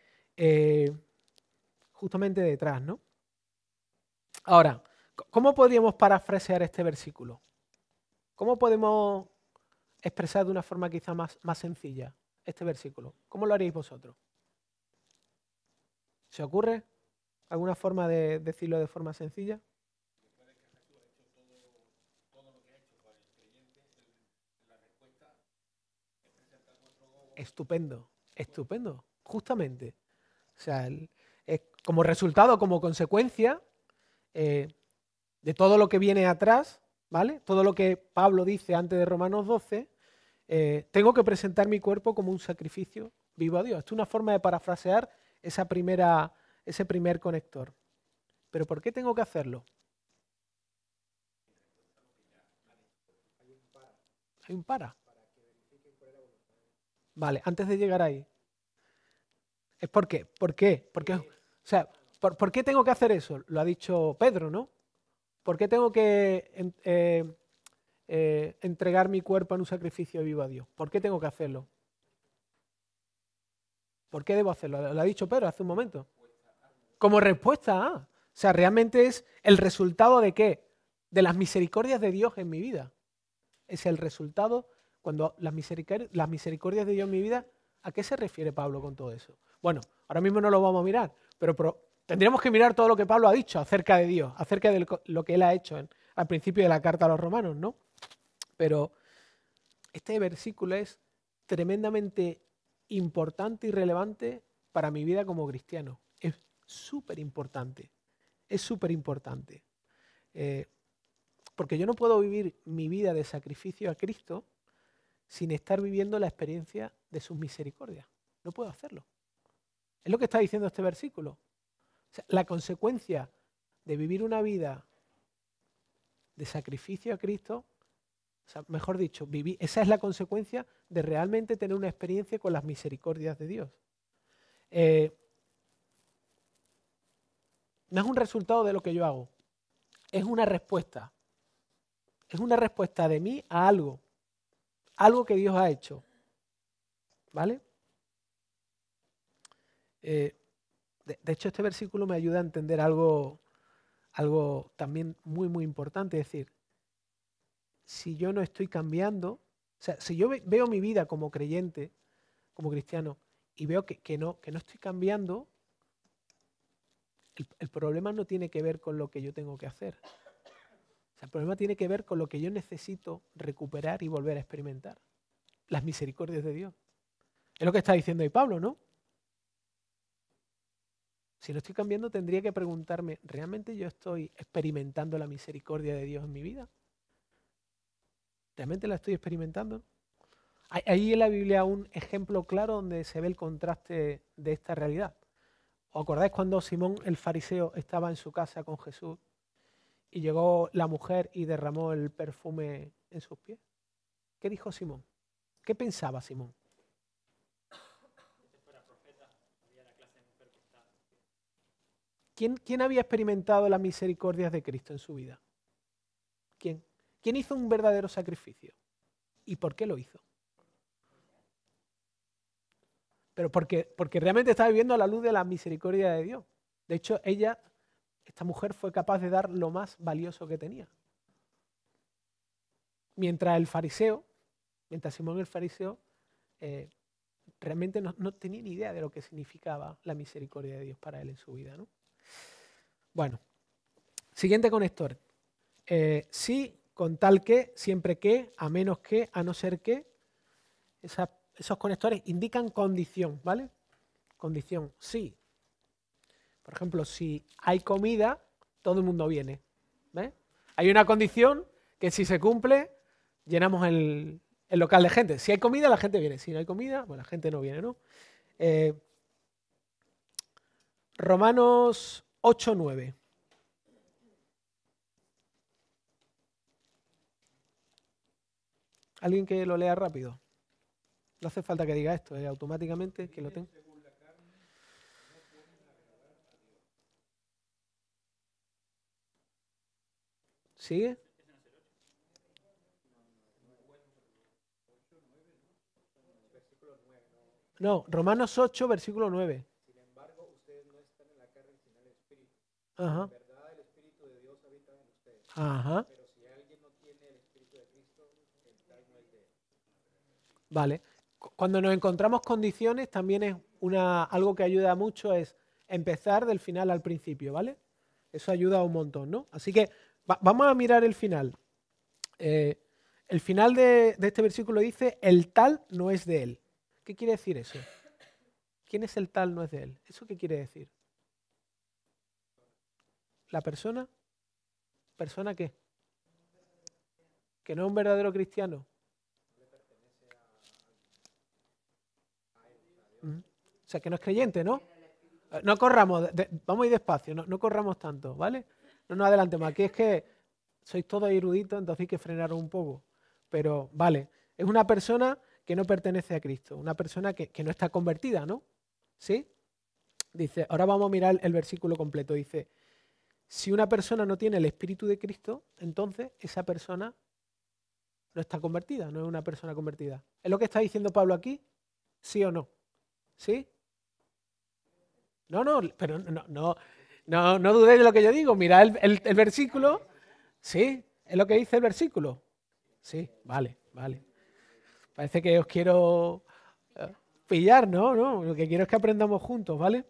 justamente detrás, ¿no? Ahora, ¿cómo podríamos parafrasear este versículo? ¿Cómo podemos expresar de una forma quizá más sencilla este versículo? ¿Cómo lo haréis vosotros? ¿Se ocurre alguna forma de decirlo de forma sencilla? Estupendo, estupendo, justamente. O sea, como resultado, como consecuencia de todo lo que viene atrás, ¿vale? Todo lo que Pablo dice antes de Romanos 12, tengo que presentar mi cuerpo como un sacrificio vivo a Dios. Esto es una forma de parafrasear ese primer conector. ¿Pero por qué tengo que hacerlo? Hay un para. Vale, antes de llegar ahí. ¿Es por qué? ¿Por qué? Porque, o sea, ¿por qué tengo que hacer eso? Lo ha dicho Pedro, ¿no? ¿Por qué tengo que entregar mi cuerpo en un sacrificio vivo a Dios? ¿Por qué tengo que hacerlo? ¿Por qué debo hacerlo? Lo ha dicho Pedro hace un momento. Como respuesta a. O sea, realmente es el resultado de qué? De las misericordias de Dios en mi vida. Es el resultado cuando las misericordias de Dios en mi vida, ¿a qué se refiere Pablo con todo eso? Bueno, ahora mismo no lo vamos a mirar, pero tendríamos que mirar todo lo que Pablo ha dicho acerca de Dios, acerca de lo que él ha hecho al principio de la carta a los romanos, ¿no? Pero este versículo es tremendamente importante y relevante para mi vida como cristiano. Es súper importante. Es súper importante. Porque yo no puedo vivir mi vida de sacrificio a Cristo sin estar viviendo la experiencia de sus misericordias. No puedo hacerlo. Es lo que está diciendo este versículo. O sea, la consecuencia de vivir una vida de sacrificio a Cristo, o sea, mejor dicho, esa es la consecuencia de realmente tener una experiencia con las misericordias de Dios. No es un resultado de lo que yo hago, es una respuesta. Es una respuesta de mí a algo que Dios ha hecho. ¿Vale? De hecho, este versículo me ayuda a entender algo también muy, muy importante. Es decir, si yo no estoy cambiando, o sea, si yo veo mi vida como creyente, como cristiano, y veo que no estoy cambiando, el problema no tiene que ver con lo que yo tengo que hacer. O sea, el problema tiene que ver con lo que yo necesito recuperar y volver a experimentar. Las misericordias de Dios. Es lo que está diciendo ahí Pablo, ¿no? Si no estoy cambiando, tendría que preguntarme, ¿realmente yo estoy experimentando la misericordia de Dios en mi vida? ¿Realmente la estoy experimentando? Hay ahí en la Biblia un ejemplo claro donde se ve el contraste de esta realidad. ¿Os acordáis cuando Simón el fariseo estaba en su casa con Jesús y llegó la mujer y derramó el perfume en sus pies? ¿Qué dijo Simón? ¿Qué pensaba Simón? ¿Quién había experimentado las misericordias de Cristo en su vida? ¿Quién? ¿Quién hizo un verdadero sacrificio? ¿Y por qué lo hizo? Pero porque realmente estaba viviendo a la luz de la misericordia de Dios. De hecho, esta mujer fue capaz de dar lo más valioso que tenía. Mientras Simón el fariseo, realmente no tenía ni idea de lo que significaba la misericordia de Dios para él en su vida, ¿no? Bueno, siguiente conector. Sí, con tal que, siempre que, a menos que, a no ser que. Esos conectores indican condición, ¿vale? Condición, sí. Por ejemplo, si hay comida, todo el mundo viene. ¿Ves? Hay una condición que si se cumple, llenamos el local de gente. Si hay comida, la gente viene. Si no hay comida, pues la gente no viene, ¿no? Romanos 8:9. ¿Alguien que lo lea rápido? No hace falta que diga esto, automáticamente que lo tengo. ¿Sigue? No, Romanos 8, versículo 9. Sin embargo, ustedes no están en la carne, sino en el Espíritu. Ajá. En verdad, el Espíritu de Dios habita en ustedes. Ajá. Pero si alguien no tiene el Espíritu de Cristo, el tal no es de él. Vale. Cuando nos encontramos condiciones, también es algo que ayuda mucho es empezar del final al principio, ¿vale? Eso ayuda un montón, ¿no? Así que vamos a mirar el final. El final de este versículo dice, el tal no es de él. ¿Qué quiere decir eso? ¿Quién es el tal no es de él? ¿Eso qué quiere decir? ¿La persona? ¿Persona qué? ¿Que no es un verdadero cristiano? O sea, que no es creyente, ¿no? No corramos, vamos a ir despacio, no corramos tanto, ¿vale? No nos adelantemos. Aquí es que sois todos eruditos, entonces hay que frenar un poco. Pero, vale, es una persona que no pertenece a Cristo, una persona que no está convertida, ¿no? ¿Sí? Dice, ahora vamos a mirar el versículo completo. Dice, si una persona no tiene el Espíritu de Cristo, entonces esa persona no está convertida, no es una persona convertida. ¿Es lo que está diciendo Pablo aquí? ¿Sí o no? ¿Sí? No, pero no dudéis de lo que yo digo. Mirad el versículo. Sí, es lo que dice el versículo. Sí, vale. Parece que os quiero pillar, ¿no? Lo que quiero es que aprendamos juntos, ¿vale?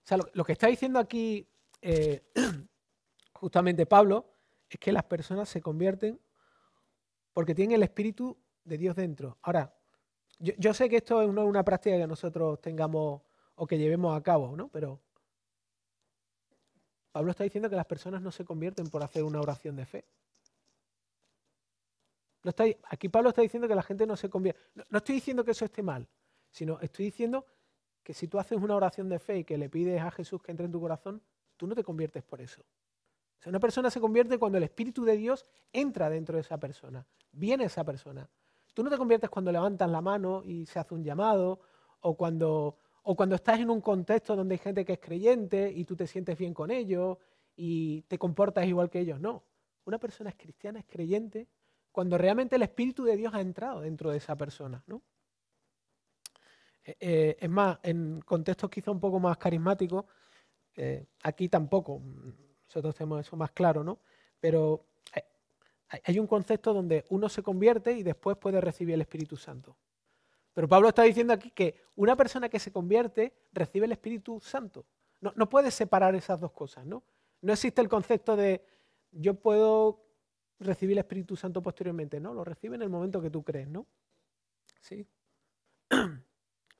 O sea, lo que está diciendo aquí justamente Pablo es que las personas se convierten porque tienen el Espíritu de Dios dentro. Ahora, Yo sé que esto no es una práctica que nosotros tengamos o que llevemos a cabo, ¿no? Pero Pablo está diciendo que las personas no se convierten por hacer una oración de fe. Aquí Pablo está diciendo que la gente no se convierte. No estoy diciendo que eso esté mal, sino estoy diciendo que si tú haces una oración de fe y que le pides a Jesús que entre en tu corazón, tú no te conviertes por eso. O sea, una persona se convierte cuando el Espíritu de Dios entra dentro de esa persona, viene esa persona. Tú no te conviertes cuando levantas la mano y se hace un llamado, o cuando estás en un contexto donde hay gente que es creyente y tú te sientes bien con ellos y te comportas igual que ellos. No, una persona es cristiana, es creyente, cuando realmente el Espíritu de Dios ha entrado dentro de esa persona, ¿no? Es más, en contextos quizá un poco más carismáticos, aquí tampoco, nosotros tenemos eso más claro, ¿no? Pero hay un concepto donde uno se convierte y después puede recibir el Espíritu Santo. Pero Pablo está diciendo aquí que una persona que se convierte recibe el Espíritu Santo. No puedes separar esas dos cosas, ¿no? No existe el concepto de yo puedo recibir el Espíritu Santo posteriormente, ¿no? Lo recibe en el momento que tú crees, ¿no? ¿Sí?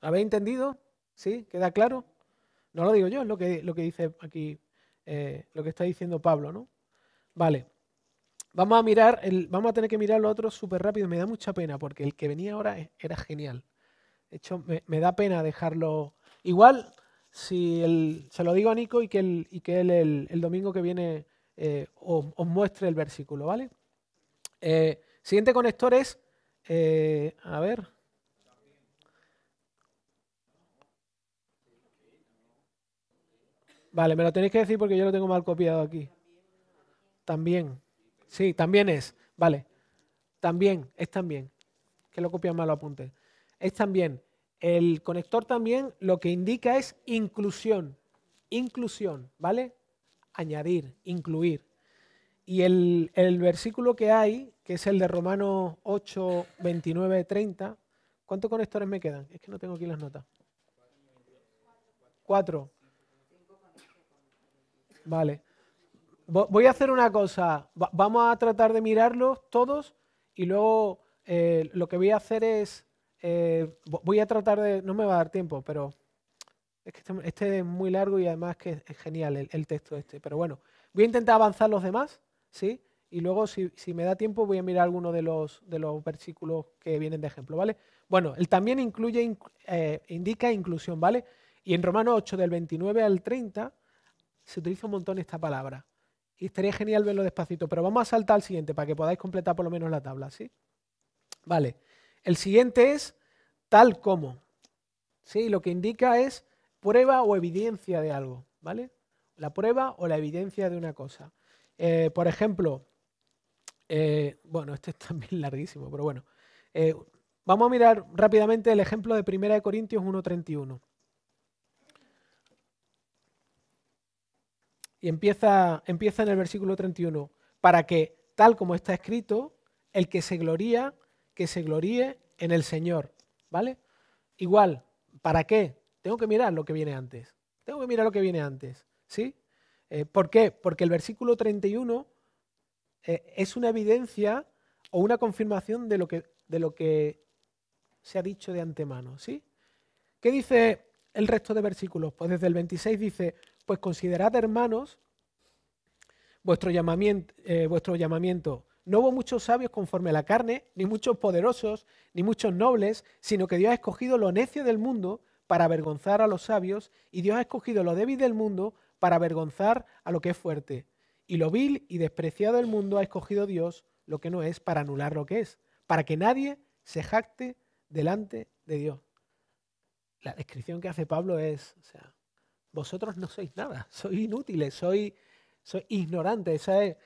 ¿Habéis entendido? ¿Sí? ¿Queda claro? No lo digo yo, es lo que dice aquí, lo que está diciendo Pablo, ¿no? Vale. Vamos a tener que mirar lo otro súper rápido. Me da mucha pena porque el que venía ahora era genial. De hecho, me da pena dejarlo. Igual, si se lo digo a Nico y que él el domingo que viene os muestre el versículo, ¿vale? Siguiente conector es, a ver. Vale, me lo tenéis que decir porque yo lo tengo mal copiado aquí. También. Sí, también es. Vale. También, es también. Que lo copian mal, lo apunte. Es también. El conector también lo que indica es inclusión. Inclusión, ¿vale? Añadir, incluir. Y el versículo que hay, que es el de Romanos 8, 29, 30, ¿cuántos conectores me quedan? Es que no tengo aquí las notas. 4. Vale. Voy a hacer una cosa. Vamos a tratar de mirarlos todos y luego lo que voy a hacer es, voy a tratar de, no me va a dar tiempo, pero es que este es muy largo y además que es genial el texto este. Pero bueno, voy a intentar avanzar los demás, ¿sí? Y luego si me da tiempo voy a mirar alguno de los versículos que vienen de ejemplo, ¿vale? Bueno, él también indica inclusión, ¿vale? Y en Romanos 8 del 29 al 30 se utiliza un montón esta palabra. Y estaría genial verlo despacito, pero vamos a saltar al siguiente para que podáis completar por lo menos la tabla, ¿sí? Vale. El siguiente es tal como. ¿Sí? Lo que indica es prueba o evidencia de algo, ¿vale? La prueba o la evidencia de una cosa. Por ejemplo, bueno, este es también larguísimo, pero bueno. Vamos a mirar rápidamente el ejemplo de 1 Corintios 1:31. Y empieza en el versículo 31. Para que, tal como está escrito, el que se gloríe en el Señor. ¿Vale? Igual, ¿para qué? Tengo que mirar lo que viene antes. Tengo que mirar lo que viene antes. ¿Sí? ¿Por qué? Porque el versículo 31 es una evidencia o una confirmación de lo que se ha dicho de antemano. ¿Sí? ¿Qué dice el resto de versículos? Pues desde el 26 dice, pues considerad, hermanos, vuestro llamamiento. No hubo muchos sabios conforme a la carne, ni muchos poderosos, ni muchos nobles, sino que Dios ha escogido lo necio del mundo para avergonzar a los sabios, y Dios ha escogido lo débil del mundo para avergonzar a lo que es fuerte. Y lo vil y despreciado del mundo ha escogido Dios lo que no es para anular lo que es, para que nadie se jacte delante de Dios. La descripción que hace Pablo es, o sea, vosotros no sois nada, sois inútiles, sois ignorantes. Esa es,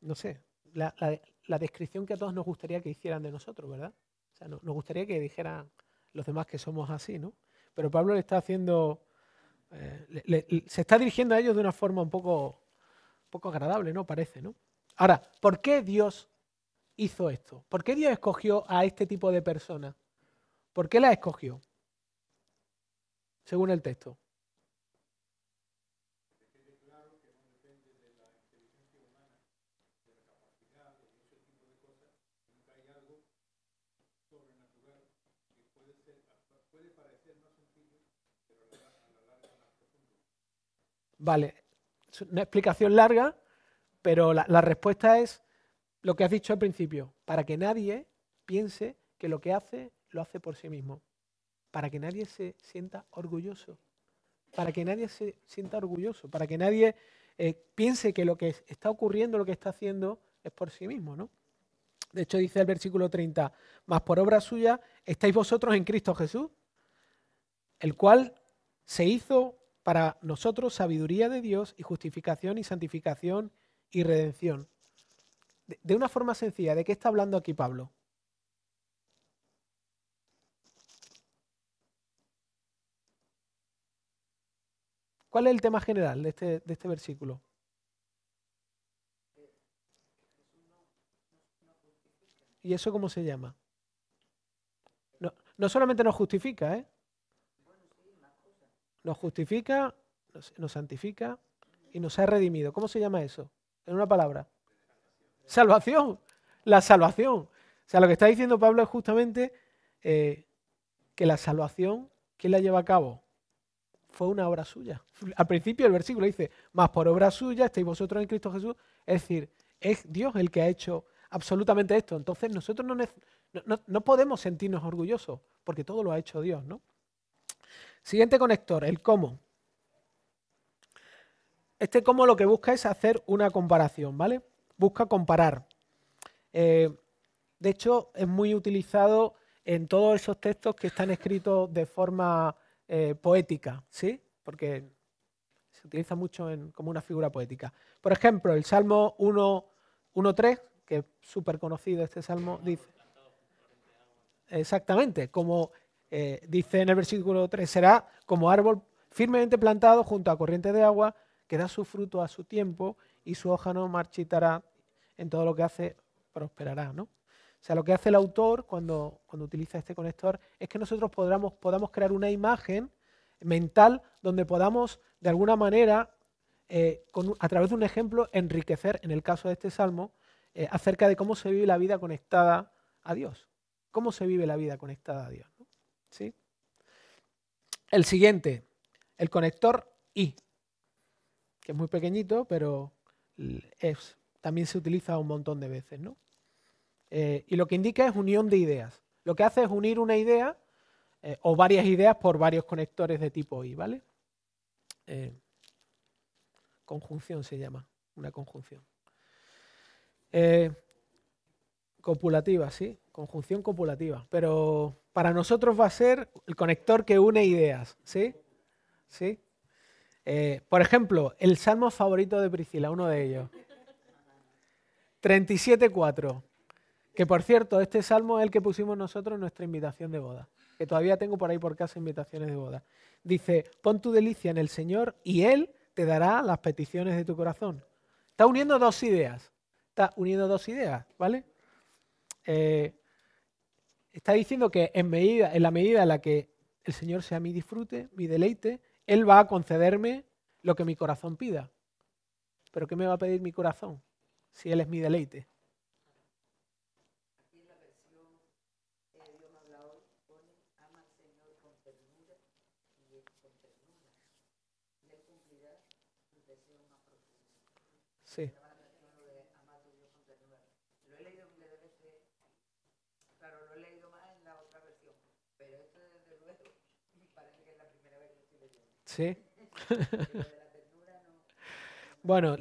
no sé, la descripción que a todos nos gustaría que hicieran de nosotros, ¿verdad? O sea, nos gustaría que dijeran los demás que somos así, ¿no? Pero Pablo le está haciendo, se está dirigiendo a ellos de una forma un poco agradable, ¿no? Parece, ¿no? Ahora, ¿por qué Dios hizo esto? ¿Por qué Dios escogió a este tipo de personas? ¿Por qué las escogió? Según el texto. Vale, es una explicación larga, pero la respuesta es lo que has dicho al principio, para que nadie piense que lo que hace lo hace por sí mismo, para que nadie se sienta orgulloso, para que nadie se sienta orgulloso, para que nadie piense que lo que está ocurriendo, lo que está haciendo es por sí mismo, ¿no? De hecho dice el versículo 30, mas por obra suya estáis vosotros en Cristo Jesús, el cual se hizo para nosotros sabiduría de Dios y justificación y santificación y redención. De una forma sencilla, ¿de qué está hablando aquí Pablo? ¿Cuál es el tema general de este versículo? ¿Y eso cómo se llama? No solamente nos justifica, ¿eh? Nos justifica, nos santifica y nos ha redimido. ¿Cómo se llama eso? En una palabra. Salvación. La salvación. O sea, lo que está diciendo Pablo es justamente que la salvación, ¿quién la lleva a cabo? Fue una obra suya. Al principio el versículo dice, mas por obra suya estáis vosotros en Cristo Jesús. Es decir, es Dios el que ha hecho absolutamente esto. Entonces nosotros no podemos sentirnos orgullosos, porque todo lo ha hecho Dios, ¿no? Siguiente conector, el cómo. Este cómo lo que busca es hacer una comparación, ¿vale? Busca comparar. De hecho, es muy utilizado en todos esos textos que están escritos de forma poética, ¿sí? Porque se utiliza mucho como una figura poética. Por ejemplo, el Salmo 1.3, que es súper conocido este salmo, dice... Exactamente, como dice en el versículo 3, será como árbol firmemente plantado junto a corrientes de agua, que da su fruto a su tiempo y su hoja no marchitará, en todo lo que hace prosperará, ¿no? O sea, lo que hace el autor cuando utiliza este conector es que nosotros podamos crear una imagen mental donde podamos, de alguna manera, a través de un ejemplo, enriquecer, en el caso de este salmo, acerca de cómo se vive la vida conectada a Dios. ¿Cómo se vive la vida conectada a Dios? ¿No? ¿Sí? El siguiente, el conector I, que es muy pequeñito, pero también se utiliza un montón de veces, ¿no? Y lo que indica es unión de ideas. Lo que hace es unir una idea o varias ideas por varios conectores de tipo I, ¿vale? Conjunción se llama, una conjunción. Copulativa, sí, conjunción copulativa. Pero para nosotros va a ser el conector que une ideas, ¿sí? ¿Sí? Por ejemplo, el salmo favorito de Priscila, uno de ellos. 37.4. Que por cierto, este salmo es el que pusimos nosotros en nuestra invitación de boda. Que todavía tengo por ahí por casa invitaciones de boda. Dice, pon tu delicia en el Señor y Él te dará las peticiones de tu corazón. Está uniendo dos ideas. Está uniendo dos ideas, ¿vale? Está diciendo que en la medida en la que el Señor sea mi disfrute, mi deleite, Él va a concederme lo que mi corazón pida. ¿Pero qué me va a pedir mi corazón si Él es mi deleite? Aquí en la versión Dios me habla hoy, pone, ama al Señor con ternura y con ternura. Y Él cumplirá tu deseo más profundo. Sí. Lo he leído miles de veces, claro, lo he leído más en la otra versión, pero esto desde luego me parece que es la primera vez que lo estoy leyendo. Sí. Lo de la ternura no. Bueno,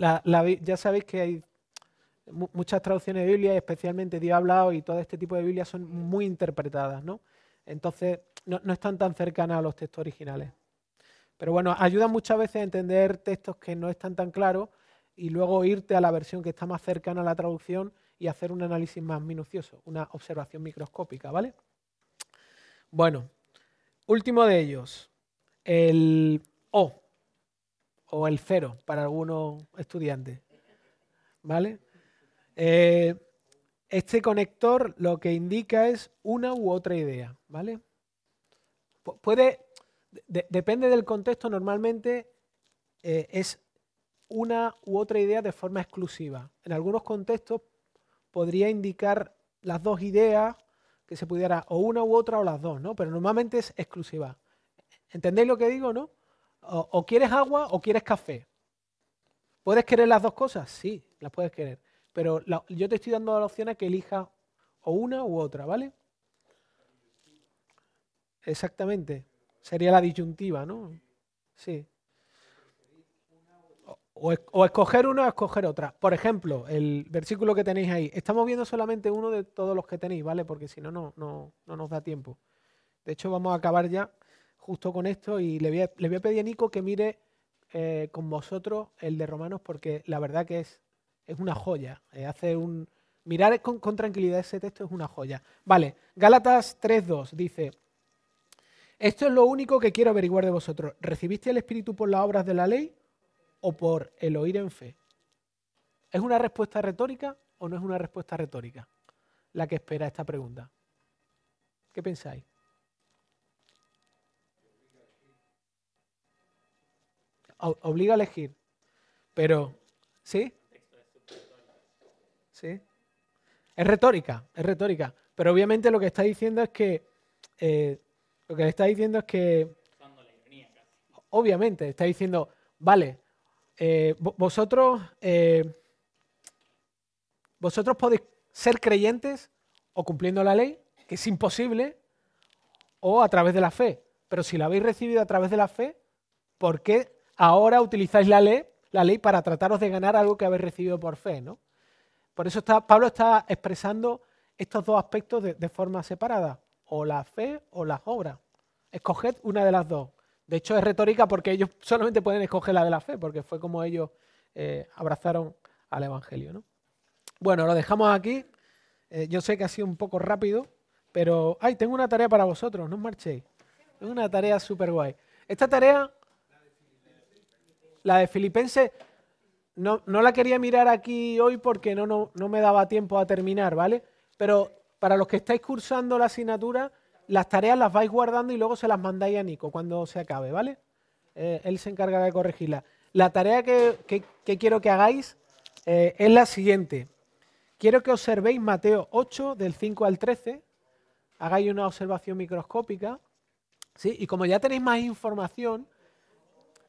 ya sabéis que hay muchas traducciones de Biblia, especialmente Dios ha hablado y todo este tipo de Biblias son muy interpretadas, ¿no? Entonces no están tan cercanas a los textos originales. Pero bueno, ayuda muchas veces a entender textos que no están tan claros y luego irte a la versión que está más cercana a la traducción y hacer un análisis más minucioso, una observación microscópica, ¿vale? Bueno, último de ellos, el o el 0 para algunos estudiantes, ¿vale? Este conector lo que indica es una u otra idea, ¿vale? Depende del contexto, normalmente es una u otra idea de forma exclusiva. En algunos contextos podría indicar las dos ideas que se pudiera o una u otra o las dos, ¿no? Pero normalmente es exclusiva. ¿Entendéis lo que digo, no? O quieres agua o quieres café. ¿Puedes querer las dos cosas? Sí, las puedes querer. Pero yo te estoy dando la opción a que elijas o una u otra, ¿vale? Exactamente. Sería la disyuntiva, ¿no? Sí. O escoger una o escoger otra. Por ejemplo, el versículo que tenéis ahí. Estamos viendo solamente uno de todos los que tenéis, ¿vale? Porque si no, no nos da tiempo. De hecho, vamos a acabar ya justo con esto y le voy a pedir a Nico que mire con vosotros el de Romanos porque la verdad que es una joya. Mirar con tranquilidad ese texto es una joya. Vale, Gálatas 3:2 dice: esto es lo único que quiero averiguar de vosotros. ¿Recibiste el Espíritu por las obras de la ley o por el oír en fe? ¿Es una respuesta retórica o no es una respuesta retórica la que espera esta pregunta? ¿Qué pensáis? Obliga a elegir. Pero, ¿sí? Sí. Es retórica. Pero obviamente lo que está diciendo es que obviamente está diciendo, vale, vosotros podéis ser creyentes o cumpliendo la ley, que es imposible, o a través de la fe. Pero si la habéis recibido a través de la fe, ¿por qué ahora utilizáis la ley para trataros de ganar algo que habéis recibido por fe, ¿no? Por eso Pablo está expresando estos dos aspectos de forma separada, o la fe o las obras. Escoged una de las dos. De hecho, es retórica porque ellos solamente pueden escoger la de la fe, porque fue como ellos abrazaron al Evangelio, ¿no? Bueno, lo dejamos aquí. Yo sé que ha sido un poco rápido, pero tengo una tarea para vosotros, no os marchéis. Es una tarea súper guay. Esta tarea, la de Filipenses, no la quería mirar aquí hoy porque no me daba tiempo a terminar, ¿vale? Pero para los que estáis cursando la asignatura, las tareas las vais guardando y luego se las mandáis a Nico cuando se acabe, ¿vale? Él se encarga de corregirla. La tarea que quiero que hagáis es la siguiente. Quiero que observéis Mateo 8, del 5 al 13. Hagáis una observación microscópica, ¿sí? Y como ya tenéis más información,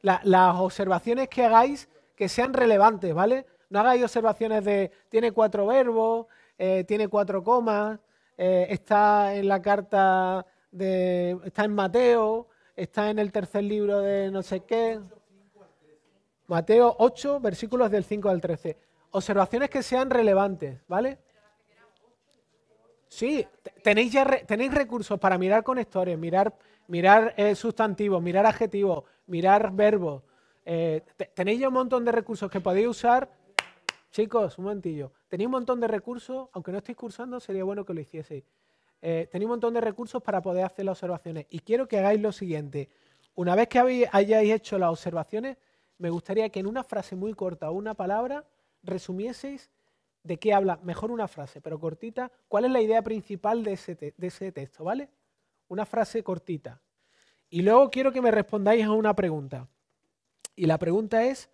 las observaciones que hagáis que sean relevantes, ¿vale? No hagáis observaciones de tiene 4 verbos, tiene 4 comas, está en la carta está en Mateo, está en el tercer libro de no sé qué. Mateo 8, versículos del 5 al 13. Observaciones que sean relevantes, ¿vale? Sí, tenéis recursos para mirar conectores, mirar sustantivos, mirar adjetivos, mirar verbos. Tenéis ya un montón de recursos que podéis usar. Chicos, un momentillo. Tenéis un montón de recursos, aunque no estéis cursando, sería bueno que lo hicieseis. Tenéis un montón de recursos para poder hacer las observaciones. Y quiero que hagáis lo siguiente. Una vez que hayáis hecho las observaciones, me gustaría que en una frase muy corta o una palabra resumieseis de qué habla, mejor una frase, pero cortita, cuál es la idea principal de ese texto, ¿vale? Una frase cortita. Y luego quiero que me respondáis a una pregunta. Y la pregunta es,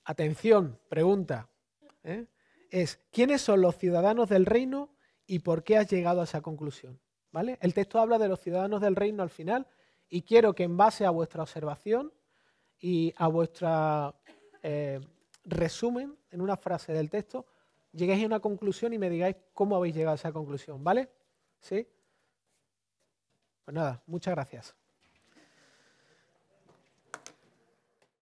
atención, pregunta, es, ¿quiénes son los ciudadanos del reino y por qué has llegado a esa conclusión? ¿Vale? El texto habla de los ciudadanos del reino al final y quiero que en base a vuestra observación y a vuestra resumen en una frase del texto, lleguéis a una conclusión y me digáis cómo habéis llegado a esa conclusión, ¿vale? ¿Sí? Pues nada, muchas gracias.